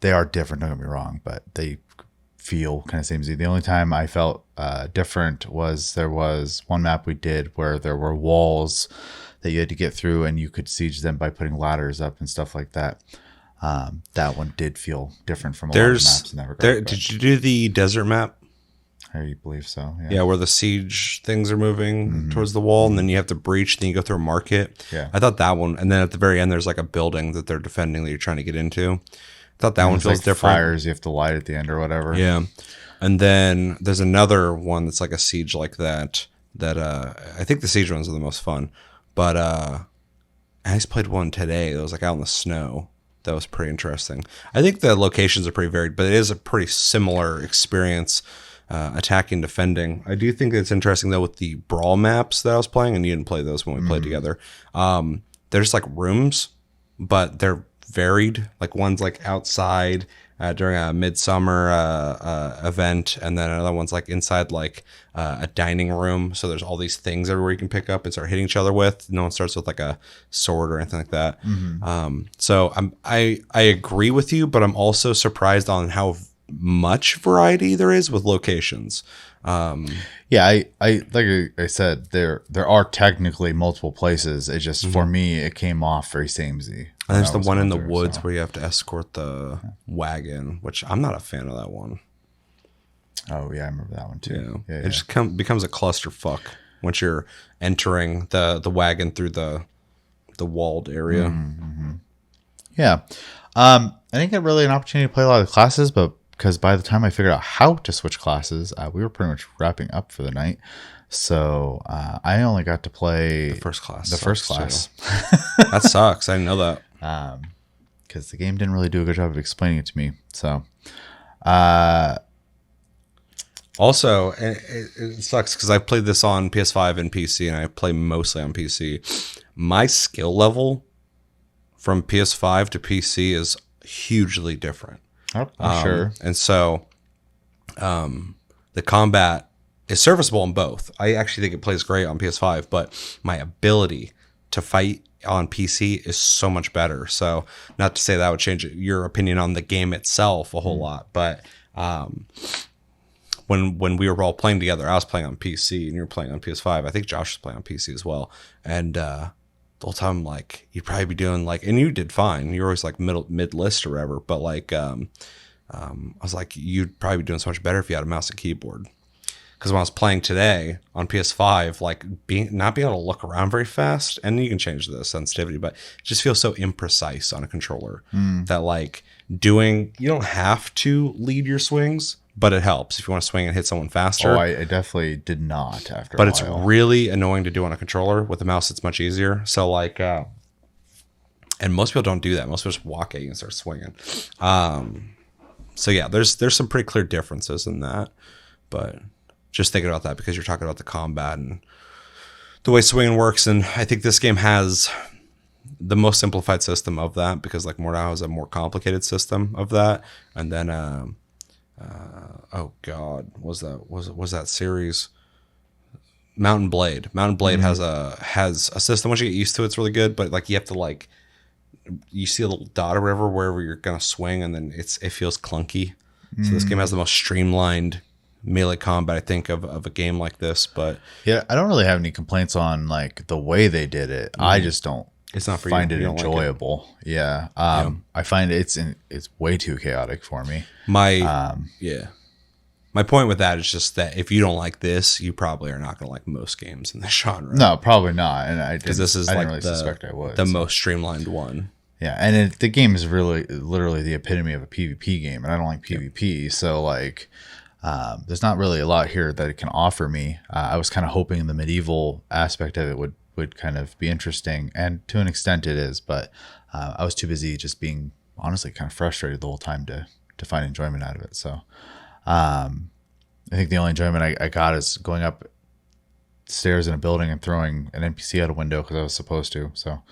They are different, don't get me wrong, but they feel kind of samey. The only time I felt different was there was one map we did where there were walls that you had to get through, and you could siege them by putting ladders up and stuff like that. That one did feel different from a lot of maps in that regard. Did you do the desert map? I believe so. Yeah, where the siege things are moving towards the wall, and then you have to breach, then you go through a market. Yeah. I thought that one, and then at the very end, there's like a building that they're defending that you're trying to get into. I thought that one feels like different. Fires you have to light at the end or whatever. Yeah. And then there's another one that's like a siege like that I think the siege ones are the most fun. But I just played one today that was like out in the snow. That was pretty interesting. I think the locations are pretty varied, but it is a pretty similar experience. Attacking, defending. I do think it's interesting though with the brawl maps that I was playing, and you didn't play those when we played together. There's like rooms, but they're varied. Like one's like outside during a midsummer event, and then another one's like inside like a dining room. So there's all these things everywhere you can pick up and start hitting each other with. No one starts with like a sword or anything like that. So I agree with you, but I'm also surprised on how much variety there is with locations. Yeah, I like I said, there are technically multiple places. It just for me it came off very samey. And there's the one in the woods where you have to escort the wagon, which I'm not a fan of that one. Oh yeah, I remember that one too. Yeah. It just becomes a clusterfuck once you're entering the wagon through the walled area. Yeah. I didn't get really an opportunity to play a lot of the classes, but because by the time I figured out how to switch classes, we were pretty much wrapping up for the night. So I only got to play The first class. That sucks. I didn't know that. Because the game didn't really do a good job of explaining it to me. So also, it sucks because I played this on PS5 and PC, and I play mostly on PC. My skill level from PS5 to PC is hugely different. I'm sure. And so the combat is serviceable in both. I actually think it plays great on PS5, but my ability to fight on PC is so much better. So not to say that would change your opinion on the game itself a whole lot, but when we were all playing together, I was playing on PC and you were playing on PS5. I think Josh was playing on PC as well. And the whole time, like, you'd probably be doing like, and you did fine. You were always like mid list or whatever. But like, I was like, you'd probably be doing so much better if you had a mouse and keyboard. Because when I was playing today on PS5, like not being able to look around very fast, and you can change the sensitivity, but it just feels so imprecise on a controller that like you don't have to lead your swings, but it helps if you want to swing and hit someone faster. Oh, I definitely did not after but a it's while. really annoying to do on a controller. With a mouse, it's much easier. So like, and most people don't do that. Most people just walk at you and start swinging. So yeah, there's some pretty clear differences in that, but just thinking about that because you're talking about the combat and the way swinging works. And I think this game has the most simplified system of that because like Mortal has a more complicated system of that. And then, oh God, was that series? Mountain Blade has a system. Once you get used to it, it's really good. But like you have to like you see a little dot or whatever wherever you're gonna swing, and then it feels clunky. So this game has the most streamlined melee combat I think of a game like this. But Yeah, I don't really have any complaints on like the way they did it. I just don't it's not for find you. it You don't like it. enjoyable. Yeah. I find it's way too chaotic for me. My My point with that is just that if you don't like this, you probably are not going to like most games in this genre. No, probably not. And because this is I like didn't really suspect I would. the most streamlined one. Yeah, and the game is really literally the epitome of a PvP game, and I don't like PvP, so like there's not really a lot here that it can offer me. I was kind of hoping the medieval aspect of it would kind of be interesting, and to an extent it is, but I was too busy just being honestly kind of frustrated the whole time to find enjoyment out of it. So I think the only enjoyment I got is going up stairs in a building and throwing an NPC out a window because I was supposed to. So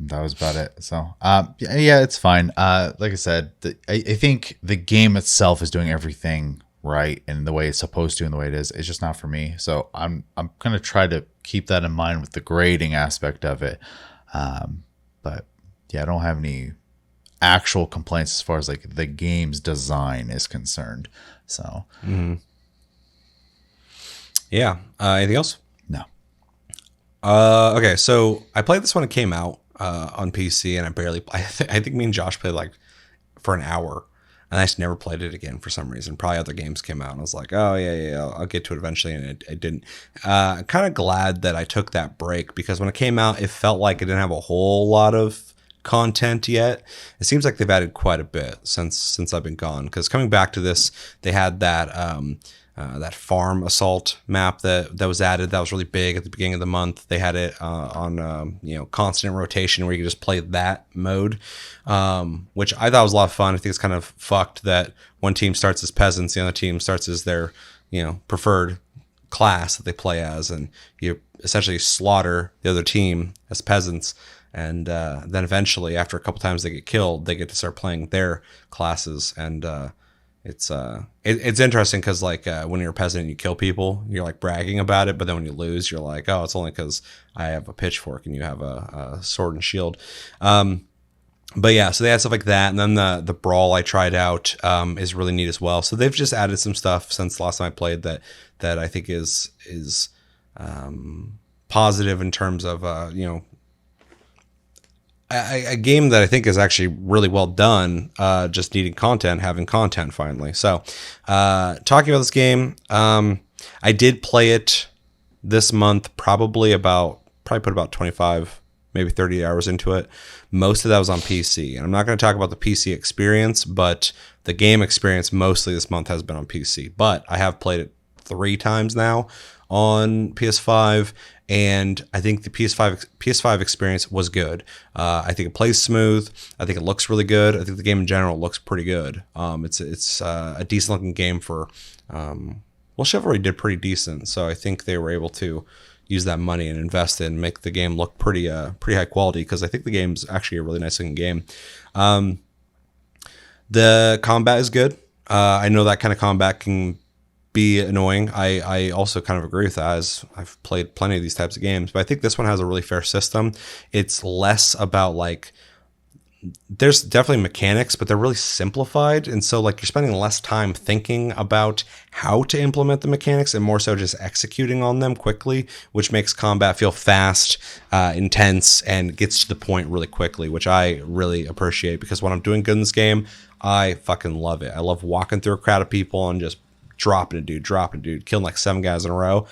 that was about it. So yeah, it's fine. Like I said, I think the game itself is doing everything right and the way it's supposed to and the way it is. It's just not for me. So I'm gonna try to keep that in mind with the grading aspect of it. But yeah, I don't have any actual complaints as far as like the game's design is concerned. So yeah. Anything else? no. Okay, so I played this when it came out on PC, and I think me and Josh played like for an hour, and I just never played it again for some reason. Probably other games came out, and I was like, oh yeah, I'll get to it eventually, and it didn't. I'm kind of glad that I took that break, because when it came out, it felt like it didn't have a whole lot of content yet. It seems like they've added quite a bit since I've been gone, because coming back to this, they had that that farm assault map that was added. That was really big at the beginning of the month. They had it on constant rotation where you could just play that mode, which I thought was a lot of fun. I think it's kind of fucked that one team starts as peasants, the other team starts as their preferred class that they play as, and you essentially slaughter the other team as peasants. And then eventually, after a couple times they get killed, they get to start playing their classes. And it's interesting because like when you're a peasant and you kill people, you're like bragging about it. But then when you lose, you're like, oh, it's only because I have a pitchfork and you have a sword and shield. But yeah, so they had stuff like that. And then the brawl I tried out is really neat as well. So they've just added some stuff since the last time I played that I think is positive in terms of a game that I think is actually really well done, just needing content, having content finally. So talking about this game, I did play it this month, probably put about 25, maybe 30 hours into it. Most of that was on PC. And I'm not going to talk about the PC experience, but the game experience mostly this month has been on PC. But I have played it 3 times now on PS5, and I think the PS5 experience was good. I think it plays smooth. I think it looks really good. I think the game in general looks pretty good. It's a decent looking game for Chivalry did pretty decent, so I think they were able to use that money and invest in make the game look pretty high quality, because I think the game's actually a really nice looking game. The combat is good. I know that kind of combat can be annoying. I also kind of agree with that, as I've played plenty of these types of games, but I think this one has a really fair system. It's less about like, there's definitely mechanics, but they're really simplified, and so like you're spending less time thinking about how to implement the mechanics and more so just executing on them quickly, which makes combat feel fast, intense, and gets to the point really quickly, which I really appreciate, because when I'm doing good in this game, I fucking love it. I love walking through a crowd of people and just dropping a dude, killing like 7 guys in a row.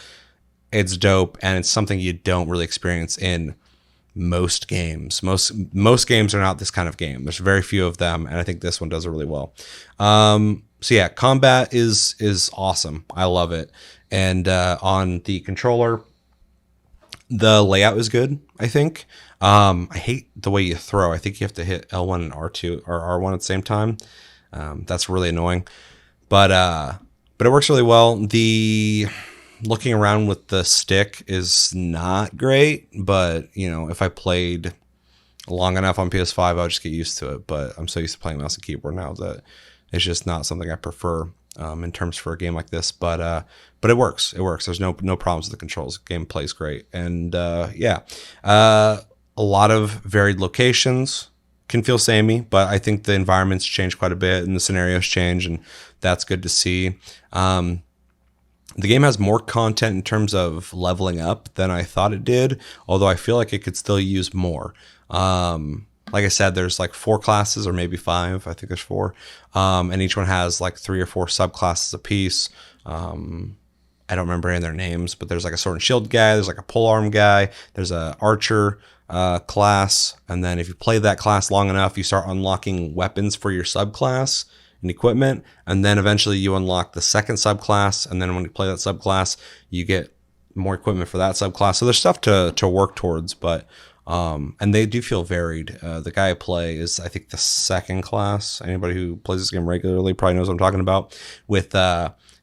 It's dope, and it's something you don't really experience in most games. Most games are not this kind of game. There's very few of them, and I think this one does it really well. So yeah, combat is awesome. I love it. And on the controller, the layout is good, I think. I hate the way you throw. I think you have to hit L1 and R2 or R1 at the same time. That's really annoying. But it works really well. The looking around with the stick is not great, but if I played long enough on PS5, I would just get used to it. But I'm so used to playing mouse and keyboard now that it's just not something I prefer in terms for a game like this. But it works. It works. There's no problems with the controls. The game plays great, and a a lot of varied locations. Can feel samey, but I think the environments change quite a bit and the scenarios change, and that's good to see. The game has more content in terms of leveling up than I thought it did, although I feel like it could still use more. Like I said, there's like 4 classes or maybe 5. I think there's 4. And each one has like 3 or 4 subclasses apiece. I don't remember any of their names, but there's like a sword and shield guy. There's like a polearm guy. There's a archer class. And then if you play that class long enough, you start unlocking weapons for your subclass and equipment. And then eventually you unlock the second subclass. And then when you play that subclass, you get more equipment for that subclass. So there's stuff to work towards, but and they do feel varied. The guy I play is, I think, the second class. Anybody who plays this game regularly probably knows what I'm talking about. With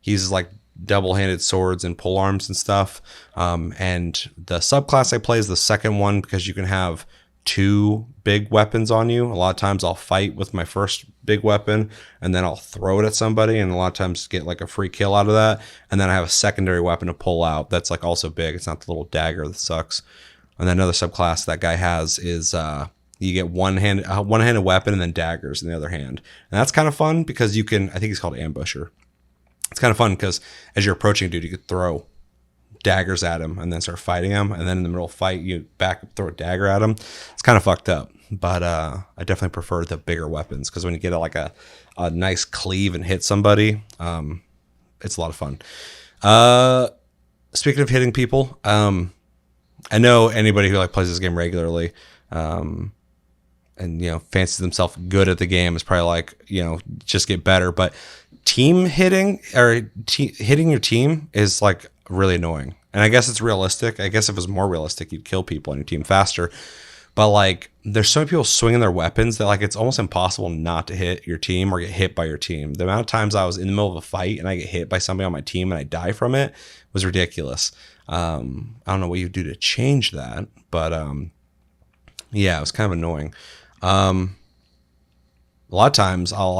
he's like double-handed swords and polearms and stuff. And the subclass I play is the second one because you can have 2 big weapons on you. A lot of times I'll fight with my first big weapon and then I'll throw it at somebody, and a lot of times get like a free kill out of that. And then I have a secondary weapon to pull out that's like also big. It's not the little dagger that sucks. And then another subclass that guy has is you get one-handed weapon and then daggers in the other hand. And that's kind of fun because you can, I think he's called Ambusher. It's kind of fun because as you're approaching a dude, you could throw daggers at him and then start fighting him. And then in the middle of the fight, you back up, throw a dagger at him. It's kind of fucked up. But I definitely prefer the bigger weapons because when you get a nice cleave and hit somebody, it's a lot of fun. Speaking of hitting people, I know anybody who like plays this game regularly, and fancies themselves good at the game is probably like, just get better. But team hitting or hitting your team is like really annoying. And I guess it's realistic. I guess if it was more realistic, you'd kill people on your team faster. But like, there's so many people swinging their weapons that like it's almost impossible not to hit your team or get hit by your team. The amount of times I was in the middle of a fight and I get hit by somebody on my team and I die from it was ridiculous. I don't know what you do to change that, but yeah, it was kind of annoying. A lot of times I'll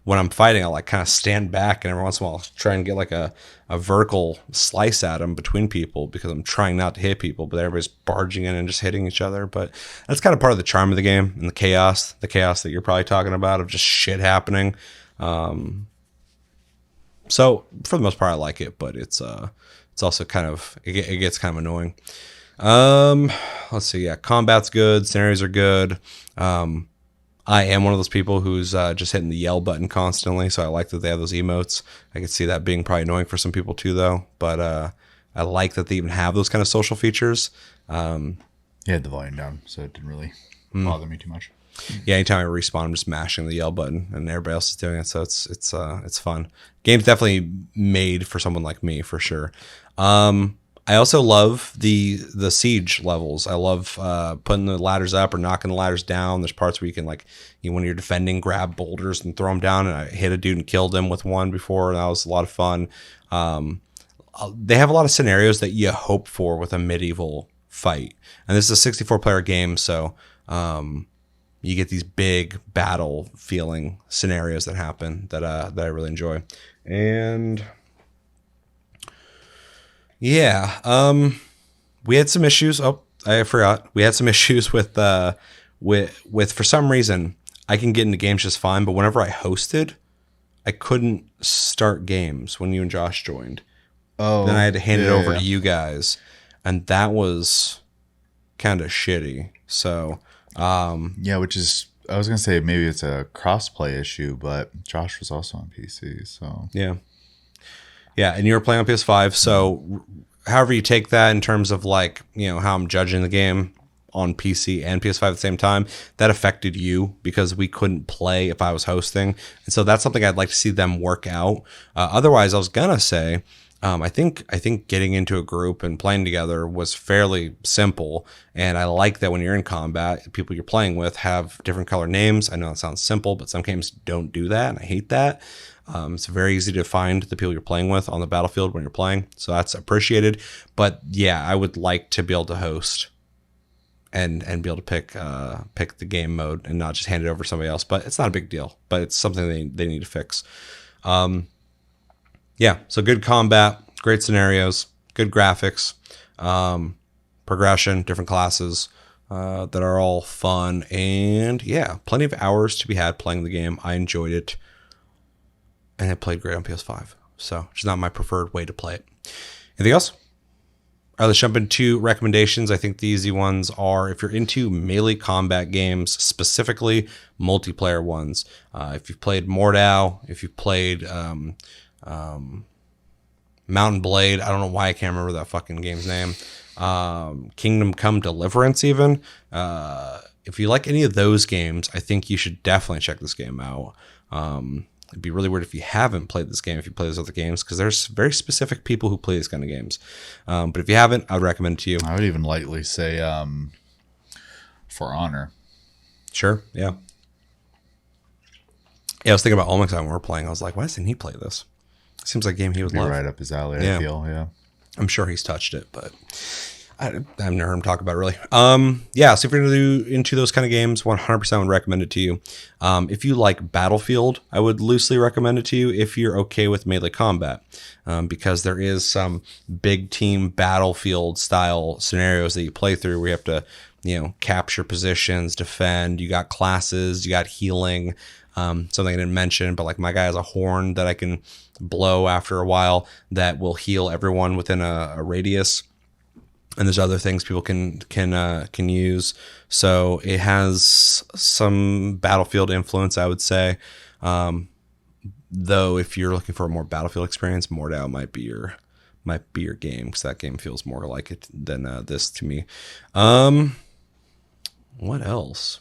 when I'm fighting, I'll kind of stand back and every once in a while I'll try and get like a vertical slice at them between people because I'm trying not to hit people, but everybody's barging in and just hitting each other. But that's kind of part of the charm of the game and the chaos that you're probably talking about of just shit happening. So for the most part, I like it, but it's also kind of, it gets kind of annoying. Let's see. Yeah. Combat's good. Scenarios are good. I am one of those people who's just hitting the yell button constantly, so I like that they have those emotes. I could see that being probably annoying for some people too, though. But I like that they even have those kind of social features. You had the volume down, so it didn't really bother me too much. Yeah, anytime I respawn, I'm just mashing the yell button, and everybody else is doing it, so it's fun. Game's definitely made for someone like me, for sure. I also love the siege levels. I love putting the ladders up or knocking the ladders down. There's parts where you can when you're defending, grab boulders and throw them down. And I hit a dude and killed him with one before, and that was a lot of fun. They have a lot of scenarios that you hope for with a medieval fight, and this is a 64-player game, so you get these big battle feeling scenarios that happen that I really enjoy. And yeah, we had some issues. Oh, I forgot. We had some issues with for some reason I can get into games just fine, but whenever I hosted, I couldn't start games when you and Josh joined. Oh, then I had to hand it over to you guys, and that was kind of shitty. So, which is, I was gonna say maybe it's a cross-play issue, but Josh was also on PC, so yeah, and you were playing on PS5, so however you take that in terms of how I'm judging the game on PC and PS5 at the same time, that affected you because we couldn't play if I was hosting. And so that's something I'd like to see them work out. Otherwise, I was gonna say, I think getting into a group and playing together was fairly simple, and I like that when you're in combat, the people you're playing with have different color names. I know it sounds simple, but some games don't do that, and I hate that. It's very easy to find the people you're playing with on the battlefield when you're playing, so that's appreciated. But yeah, I would like to be able to host and be able to pick the game mode and not just hand it over to somebody else. But it's not a big deal, but it's something they need to fix. Yeah, so good combat, great scenarios, good graphics, progression, different classes. that are all fun. And yeah, plenty of hours to be had playing the game. I enjoyed it. And it played great on PS5. So it's not my preferred way to play it. Anything else? All right, let's jump into recommendations. I think the easy ones are if you're into melee combat games, specifically multiplayer ones. If you've played Mordau, if you've played Mountain Blade, I don't know why I can't remember that fucking game's name. Kingdom Come Deliverance, even. If you like any of those games, I think you should definitely check this game out. It'd be really weird if you haven't played this game, if you play those other games, because there's very specific people who play these kind of games. But if you haven't, I would recommend it to you. I would even lightly say For Honor. Sure, yeah. Yeah, I was thinking about Olmec when we were playing. I was like, why doesn't he play this? Seems like a game he would love. Right up his alley, Yeah. I feel, yeah. I'm sure he's touched it, but I've never heard him talk about it really. Yeah, so if you're into those kind of games, 100% would recommend it to you. If you like Battlefield, I would loosely recommend it to you if you're okay with melee combat, because there is some big team Battlefield style scenarios that you play through where you have to, capture positions, defend. You got classes, you got healing. Something I didn't mention, but like my guy has a horn that I can blow after a while that will heal everyone within a radius. And there's other things people can use. So it has some Battlefield influence, I would say. Though if you're looking for a more Battlefield experience, Mordau might be your game, because that game feels more like it than this to me. What else?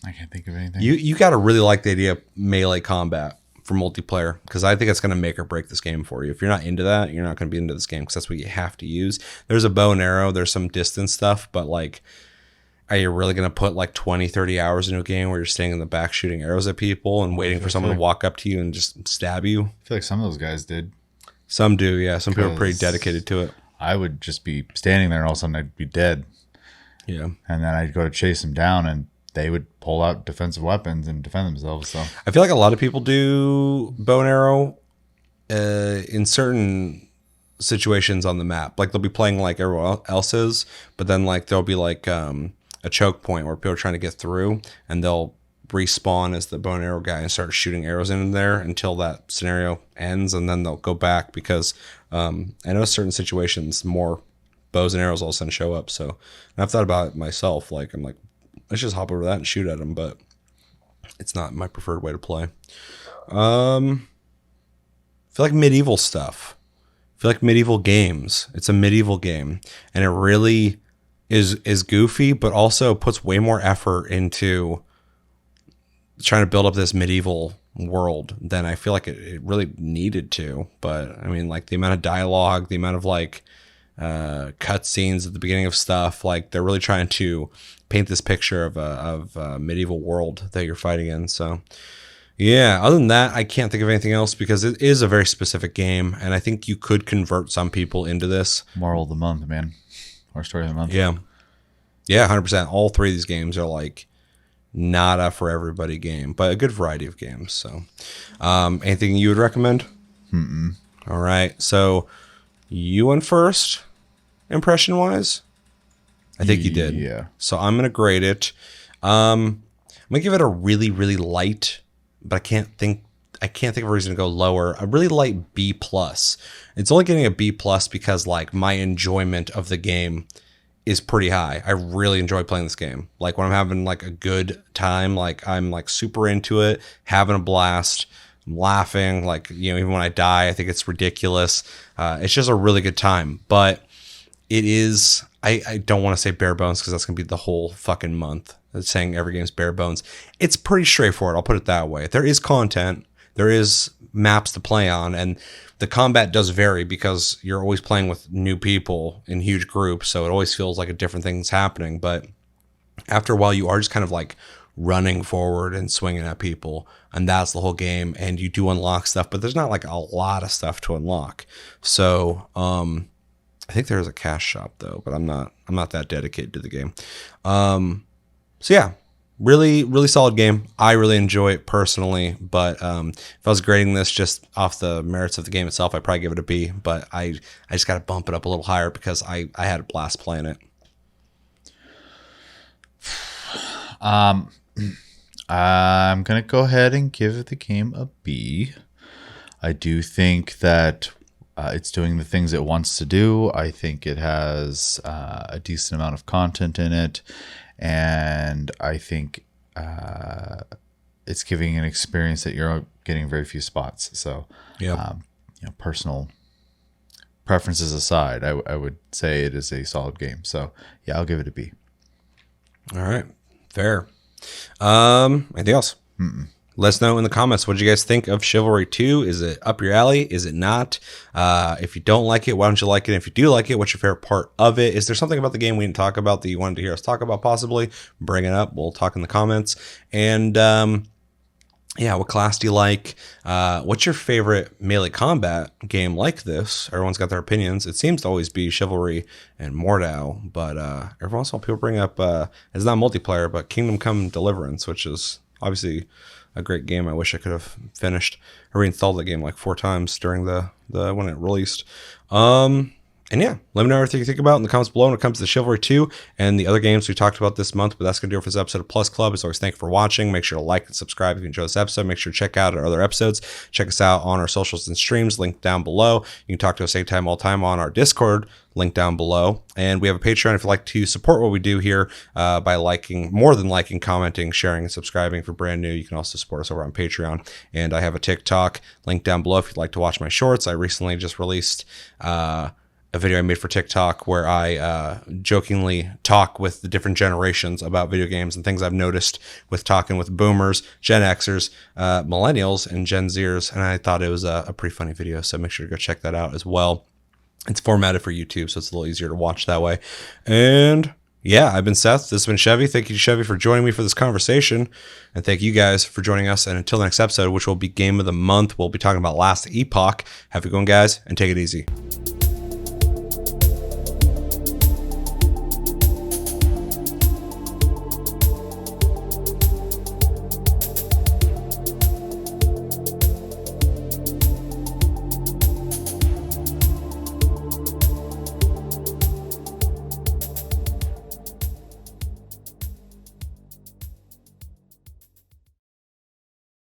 I can't think of anything. You got to really like the idea of melee combat for multiplayer, because I think it's going to make or break this game for you. If you're not into that, you're not going to be into this game, because that's what you have to use. There's a bow and arrow, there's some distance stuff, but like, are you really going to put like 20, 30 hours into a game where you're standing in the back shooting arrows at people and waiting for someone to walk up to you and just stab you? I feel like some of those guys did. Some do, yeah. Some people are pretty dedicated to it. I would just be standing there and all of a sudden I'd be dead. Yeah. And then I'd go to chase them down and they would pull out defensive weapons and defend themselves. So I feel like a lot of people do bow and arrow in certain situations on the map. Like they'll be playing like everyone else is, but then like there'll be like a choke point where people are trying to get through, and they'll respawn as the bow and arrow guy and start shooting arrows in there until that scenario ends, and then they'll go back because I know certain situations more bows and arrows all of a sudden show up. So and I've thought about it myself. Like I'm like, let's just hop over that and shoot at them, but it's not my preferred way to play. I feel like medieval stuff. I feel like medieval games. It's a medieval game, and it really is goofy, but also puts way more effort into trying to build up this medieval world than I feel like it really needed to. But I mean, like the amount of dialogue, the amount of like cut scenes at the beginning of stuff, like they're really trying to paint this picture of a medieval world that you're fighting in. So yeah, other than that, I can't think of anything else, because it is a very specific game, and I think you could convert some people into this. Moral of the month, man. Or story of the month. Yeah 100%. All three of these games are like not a for everybody game, but a good variety of games. So anything you would recommend? All right, so you went first, impression wise. I think you did. Yeah. So I'm gonna grade it. I'm gonna give it a really, really light, but I can't think of a reason to go lower. A really light B plus. It's only getting a B plus because like my enjoyment of the game is pretty high. I really enjoy playing this game. Like when I'm having like a good time, like I'm like super into it, having a blast. I'm laughing, like, even when I die, I think it's ridiculous. It's just a really good time. But it is, I don't want to say bare bones, because that's going to be the whole fucking month. It's saying every game's bare bones. It's pretty straightforward, I'll put it that way. There is content, there is maps to play on, and the combat does vary because you're always playing with new people in huge groups, so it always feels like a different thing's happening. But after a while, you are just kind of like running forward and swinging at people, and that's the whole game. And you do unlock stuff, but there's not like a lot of stuff to unlock. So I think there is a cash shop though, but I'm not that dedicated to the game. So yeah, really, really solid game. I really enjoy it personally, but if I was grading this just off the merits of the game itself, I'd probably give it a B. But I just got to bump it up a little higher because I had a blast playing it. I'm gonna go ahead and give the game a B. I do think that it's doing the things it wants to do. I think it has a decent amount of content in it, and I think it's giving an experience that you're getting very few spots. So, Yeah. Personal preferences aside, I would say it is a solid game. So, yeah, I'll give it a B. All right. Fair. Anything else? Let us know in the comments. What did you guys think of Chivalry 2? Is it up your alley? Is it not? If you don't like it, why don't you like it? If you do like it, what's your favorite part of it? Is there something about the game we didn't talk about that you wanted to hear us talk about possibly? Bring it up. We'll talk in the comments. And yeah, what class do you like? What's your favorite melee combat game like this? Everyone's got their opinions. It seems to always be Chivalry and Mordau, but every once in a while people bring up, it's not multiplayer, but Kingdom Come Deliverance, which is obviously a great game. I wish I could have finished. I reinstalled the game like 4 times during the when it released. And yeah, let me know everything you think about in the comments below when it comes to Chivalry 2 and the other games we talked about this month. But that's going to do it for this episode of Plus Club. As always, thank you for watching. Make sure to like and subscribe if you enjoyed this episode. Make sure to check out our other episodes. Check us out on our socials and streams, linked down below. You can talk to us anytime, all time on our Discord, link down below. And we have a Patreon if you'd like to support what we do here by liking, more than liking, commenting, sharing, and subscribing. If you're brand new, you can also support us over on Patreon. And I have a TikTok link down below if you'd like to watch my shorts. I recently just released a video I made for TikTok where I jokingly talk with the different generations about video games and things I've noticed with talking with boomers, Gen Xers, millennials, and Gen Zers. And I thought it was a pretty funny video, so make sure to go check that out as well. It's formatted for YouTube, so it's a little easier to watch that way. And yeah, I've been Seth. This has been Chevy. Thank you, Chevy, for joining me for this conversation. And thank you guys for joining us. And until the next episode, which will be Game of the Month, we'll be talking about Last Epoch. Have a good one, guys, and take it easy.